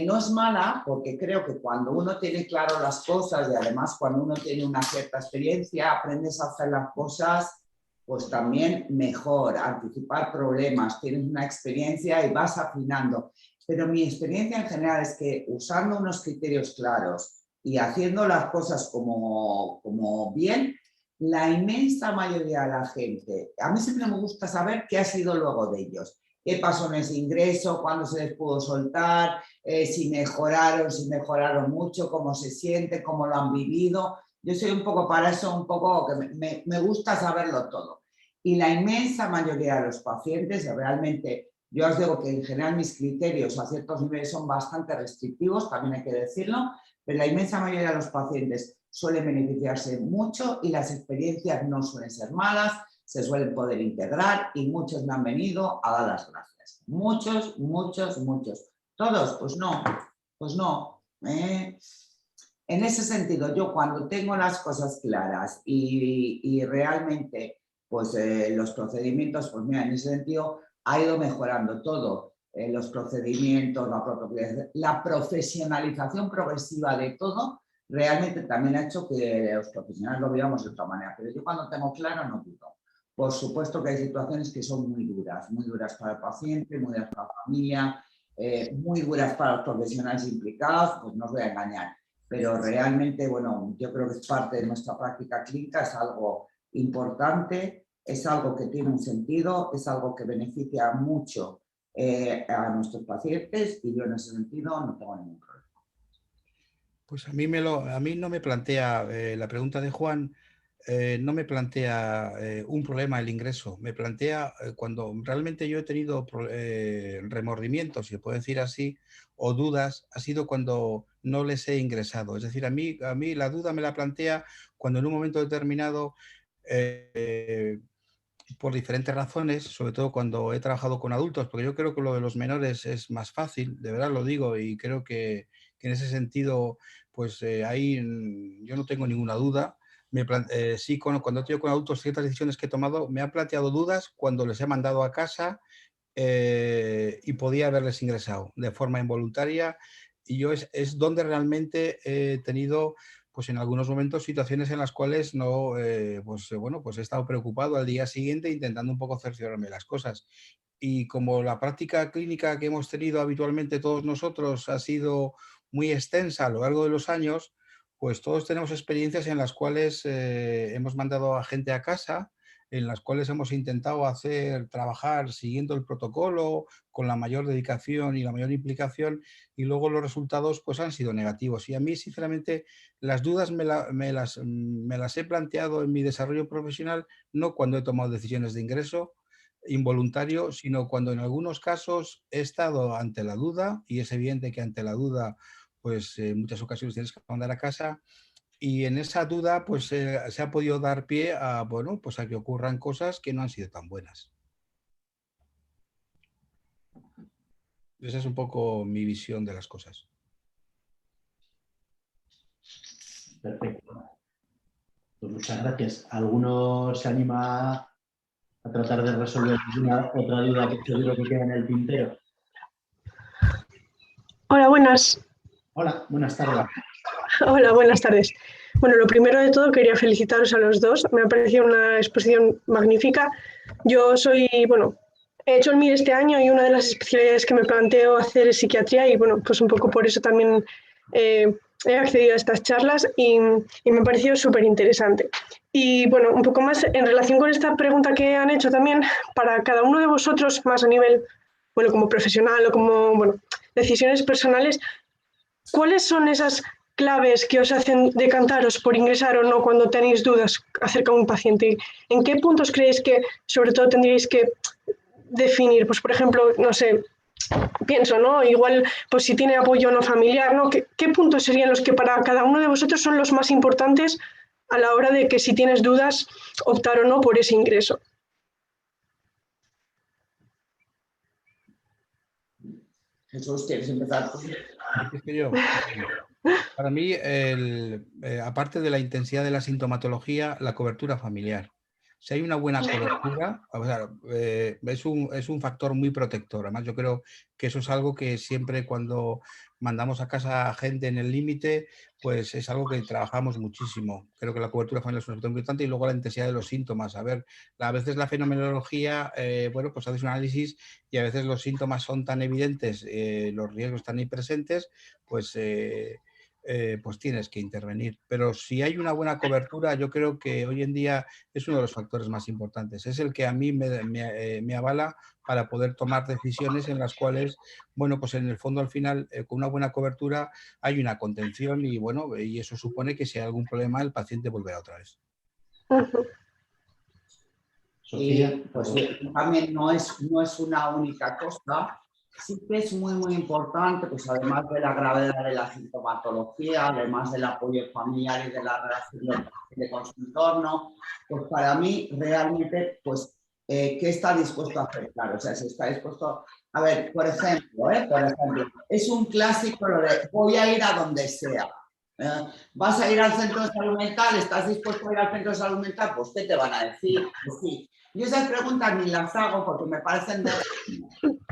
No es mala porque creo que cuando uno tiene claro las cosas y además cuando uno tiene una cierta experiencia, aprendes a hacer las cosas pues también mejor, anticipar problemas, tienes una experiencia y vas afinando. Pero mi experiencia en general es que usando unos criterios claros y haciendo las cosas como bien, la inmensa mayoría de la gente, a mí siempre me gusta saber qué ha sido luego de ellos. ¿Qué pasó en ese ingreso? ¿Cuándo se les pudo soltar? Si mejoraron mucho, cómo se siente, cómo lo han vivido. Yo soy un poco para eso, un poco que me gusta saberlo todo. Y la inmensa mayoría de los pacientes, realmente, yo os digo que en general mis criterios a ciertos niveles son bastante restrictivos, también hay que decirlo, pero la inmensa mayoría de los pacientes suelen beneficiarse mucho y las experiencias no suelen ser malas, se suelen poder integrar y muchos me han venido a dar las gracias. Muchos, muchos, muchos. ¿Todos? Pues no, pues no. En ese sentido, yo cuando tengo las cosas claras y realmente pues los procedimientos, pues mira, en ese sentido ha ido mejorando todo. Los procedimientos, la profesionalización progresiva de todo, realmente también ha hecho que los profesionales lo vivamos de otra manera. Pero yo cuando tengo claro no dudo. Por supuesto que hay situaciones que son muy duras para el paciente, muy duras para la familia, muy duras para los profesionales implicados, pues no os voy a engañar. Pero realmente, bueno, yo creo que es parte de nuestra práctica clínica, es algo importante, es algo que tiene un sentido, es algo que beneficia mucho a nuestros pacientes y yo en ese sentido no tengo ningún problema. Pues a mí no me plantea, la pregunta de Juan, no me plantea un problema el ingreso, me plantea cuando realmente yo he tenido remordimientos, si se puede decir así, o dudas, ha sido cuando no les he ingresado. Es decir, a mí la duda me la plantea cuando en un momento determinado, por diferentes razones, sobre todo cuando he trabajado con adultos, porque yo creo que lo de los menores es más fácil, de verdad lo digo, y creo que en ese sentido, pues ahí yo no tengo ninguna duda. Sí, cuando he tenido con adultos ciertas decisiones que he tomado, me han planteado dudas cuando les he mandado a casa y podía haberles ingresado de forma involuntaria, y yo es donde realmente he tenido, pues en algunos momentos, situaciones en las cuales no, pues he estado preocupado al día siguiente intentando un poco cerciorarme las cosas. Y como la práctica clínica que hemos tenido habitualmente todos nosotros ha sido muy extensa a lo largo de los años, pues todos tenemos experiencias en las cuales hemos mandado a gente a casa, en las cuales hemos intentado trabajar siguiendo el protocolo, con la mayor dedicación y la mayor implicación, y luego los resultados pues han sido negativos. Y a mí, sinceramente, las dudas me las he planteado en mi desarrollo profesional, no cuando he tomado decisiones de ingreso involuntario, sino cuando en algunos casos he estado ante la duda, y es evidente que ante la duda, pues en muchas ocasiones tienes que mandar a casa, y en esa duda pues se ha podido dar pie a, bueno, pues a que ocurran cosas que no han sido tan buenas. Esa es un poco mi visión de las cosas. Perfecto. Pues muchas gracias. ¿Alguno se anima a tratar de resolver alguna otra duda que seguro que queda en el tintero? Hola, buenas. Hola, buenas tardes. Hola, buenas tardes. Bueno, lo primero de todo quería felicitaros a los dos. Me ha parecido una exposición magnífica. Yo soy, bueno, he hecho el MIR este año y una de las especialidades que me planteo hacer es psiquiatría y bueno, pues un poco por eso también he accedido a estas charlas y me ha parecido súper interesante. Y bueno, un poco más en relación con esta pregunta que han hecho también, para cada uno de vosotros, más a nivel, bueno, como profesional o como, bueno, decisiones personales, ¿cuáles son esas claves que os hacen decantaros por ingresar o no cuando tenéis dudas acerca de un paciente? ¿En qué puntos creéis que sobre todo tendríais que definir? Pues por ejemplo, no sé, pienso, ¿no? Igual, pues si tiene apoyo no familiar, ¿no? ¿Qué puntos serían los que para cada uno de vosotros son los más importantes a la hora de que si tienes dudas optar o no por ese ingreso? Jesús, ¿quieres empezar? Para mí, aparte de la intensidad de la sintomatología, la cobertura familiar. Si hay una buena cobertura, o sea, es un factor muy protector. Además, yo creo que eso es algo que siempre cuando mandamos a casa a gente en el límite, pues es algo que trabajamos muchísimo. Creo que la cobertura familiar es un factor muy importante y luego la intensidad de los síntomas. A ver, a veces la fenomenología, bueno, pues haces un análisis y a veces los síntomas son tan evidentes, los riesgos están ahí presentes, pues tienes que intervenir. Pero si hay una buena cobertura, yo creo que hoy en día es uno de los factores más importantes. Es el que a mí me avala para poder tomar decisiones en las cuales, bueno, pues en el fondo al final, con una buena cobertura hay una contención y, bueno, y eso supone que si hay algún problema el paciente volverá otra vez. Sofía, y pues también no es una única cosa. Sí que es muy, muy importante, pues además de la gravedad de la sintomatología, además del apoyo familiar y de la relación con su entorno, pues para mí realmente, pues, ¿qué está dispuesto a hacer? Claro, o sea, si está dispuesto... A ver, por ejemplo, es un clásico lo de voy a ir a donde sea. ¿Vas a ir al centro de salud mental? ¿Estás dispuesto a ir al centro de salud mental? Pues, ¿qué te van a decir? Pues sí. Yo esas preguntas ni las hago porque me parecen de... O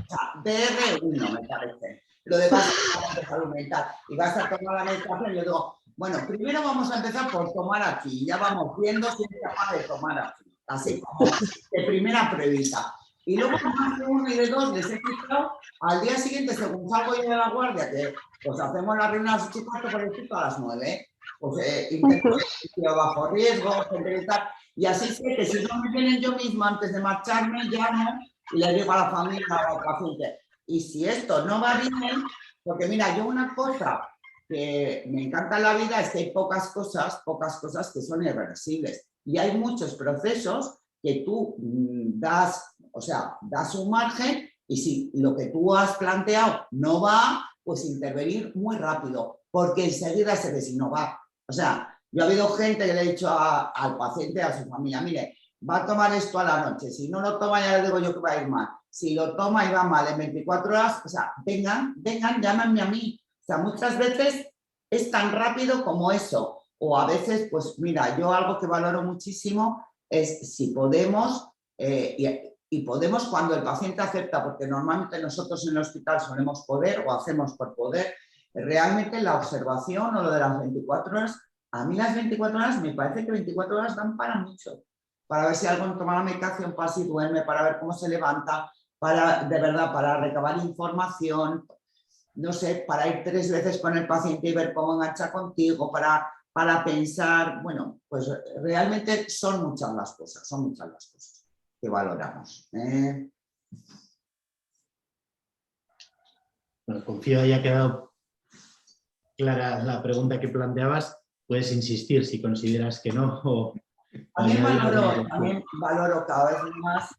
sea, DR1 me parece. Lo de vas a salud mental y vas a tomar la medicación. Yo digo, bueno, primero vamos a empezar por tomar aquí. Ya vamos viendo si es capaz de tomar aquí. Así como de primera premisa. Y luego más de uno y de dos les he quitado. Al día siguiente, según salgo yo de la guardia, que pues hacemos la reunión a las 8:15 por el pico a las 9. Pues intento bajo riesgo, gente y tal. Y así sé que si no me vienen yo misma antes de marcharme, llamo y le digo a la familia o al paciente. Y si esto no va bien, porque mira, yo una cosa que me encanta en la vida es que hay pocas cosas que son irreversibles. Y hay muchos procesos que tú das un margen y si lo que tú has planteado no va, pues intervenir muy rápido, porque enseguida se ve si no va. O sea, yo he habido gente que le he dicho al paciente, a su familia, mire, va a tomar esto a la noche, si no lo toma ya le digo yo que va a ir mal, si lo toma y va mal en 24 horas, o sea, vengan, llámenme a mí. O sea, muchas veces es tan rápido como eso, o a veces, pues mira, yo algo que valoro muchísimo es si podemos, y podemos cuando el paciente acepta, porque normalmente nosotros en el hospital solemos poder o hacemos por poder, realmente la observación o lo de las 24 horas, a mí las 24 horas me parece que 24 horas dan para mucho. Para ver si alguien toma la medicación, para si duerme, para ver cómo se levanta, para, de verdad, para recabar información. no sé, para ir 3 veces con el paciente y ver cómo engancha contigo, para pensar, bueno, pues realmente son muchas las cosas que valoramos. Bueno, confío haya quedado clara la pregunta que planteabas. Puedes insistir si consideras que no. O También añadir alguna valoro cada vez más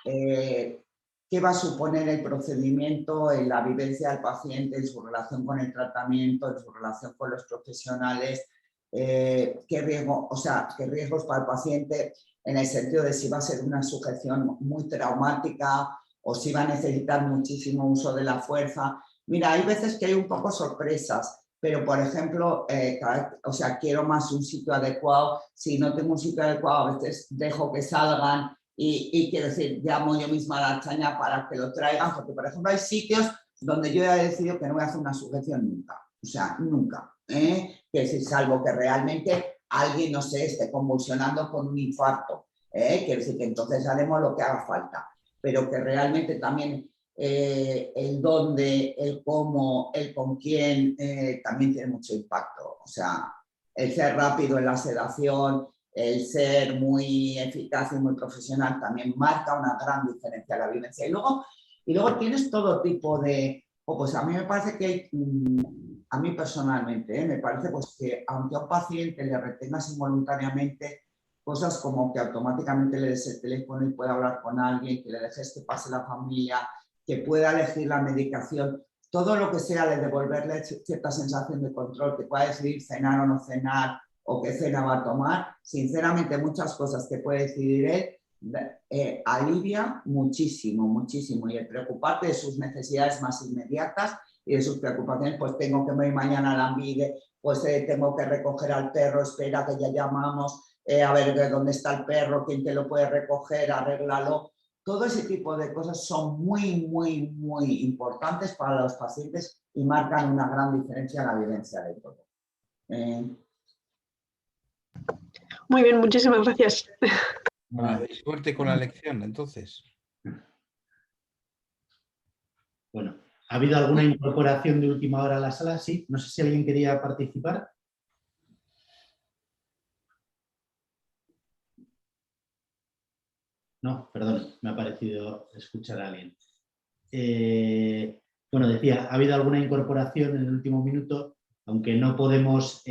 qué va a suponer el procedimiento en la vivencia del paciente, en su relación con el tratamiento, en su relación con los profesionales, qué riesgos para el paciente en el sentido de si va a ser una sujeción muy traumática o si va a necesitar muchísimo uso de la fuerza. Mira, hay veces que hay un poco sorpresas, pero por ejemplo, quiero más un sitio adecuado. Si no tengo un sitio adecuado, a veces dejo que salgan y quiero decir, llamo yo misma a la chaña para que lo traigan, porque por ejemplo hay sitios donde yo he decidido que no voy a hacer una sujeción nunca, o sea, nunca. Que es salvo que realmente alguien, no sé, esté convulsionando con un infarto. Quiero decir que entonces haremos lo que haga falta, pero que realmente también el dónde, el cómo, el con quién, también tiene mucho impacto. O sea, el ser rápido en la sedación, el ser muy eficaz y muy profesional también marca una gran diferencia en la vivencia. Y luego tienes todo tipo de... pues a mí me parece que, a mí personalmente, me parece pues que aunque a un paciente le retengas involuntariamente, cosas como que automáticamente le des el teléfono y pueda hablar con alguien, que le dejes que pase la familia, que pueda elegir la medicación, todo lo que sea de devolverle cierta sensación de control, que pueda decidir cenar o no cenar, o qué cena va a tomar, sinceramente muchas cosas que puede decidir él, alivia muchísimo, muchísimo. Y el preocuparte de sus necesidades más inmediatas y de sus preocupaciones, pues tengo que ir mañana a la ambigue, pues tengo que recoger al perro, espera que ya llamamos, a ver dónde está el perro, quién te lo puede recoger, arréglalo. Todo ese tipo de cosas son muy, muy, muy importantes para los pacientes y marcan una gran diferencia en la vivencia de todo. Muy bien, muchísimas gracias. Suerte con la lección, entonces. Bueno, ¿ha habido alguna incorporación de última hora a la sala? Sí, no sé si alguien quería participar. No, perdón, me ha parecido escuchar a alguien. Bueno, decía, ha habido alguna incorporación en el último minuto, aunque no podemos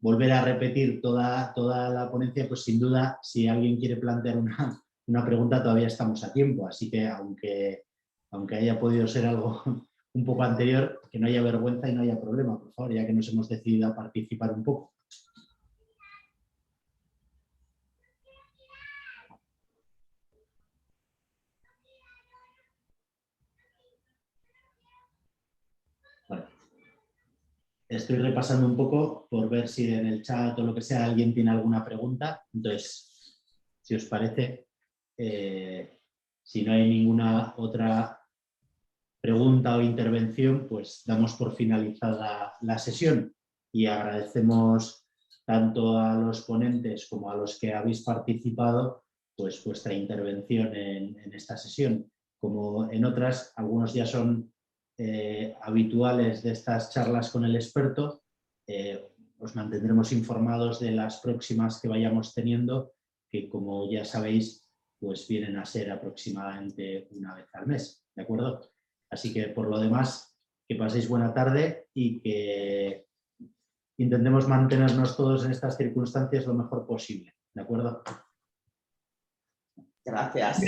volver a repetir toda la ponencia, pues sin duda, si alguien quiere plantear una pregunta, todavía estamos a tiempo. Así que, aunque haya podido ser algo un poco anterior, que no haya vergüenza y no haya problema, por favor, ya que nos hemos decidido a participar un poco. Bueno, estoy repasando un poco por ver si en el chat o lo que sea alguien tiene alguna pregunta. Entonces, si os parece, si no hay ninguna otra pregunta o intervención, pues damos por finalizada la sesión y agradecemos tanto a los ponentes como a los que habéis participado pues vuestra intervención en esta sesión. Como en otras, algunos ya son habituales de estas charlas con el experto, os mantendremos informados de las próximas que vayamos teniendo, que como ya sabéis, pues vienen a ser aproximadamente una vez al mes, ¿de acuerdo? Así que por lo demás, que paséis buena tarde y que intentemos mantenernos todos en estas circunstancias lo mejor posible, ¿de acuerdo? Gracias.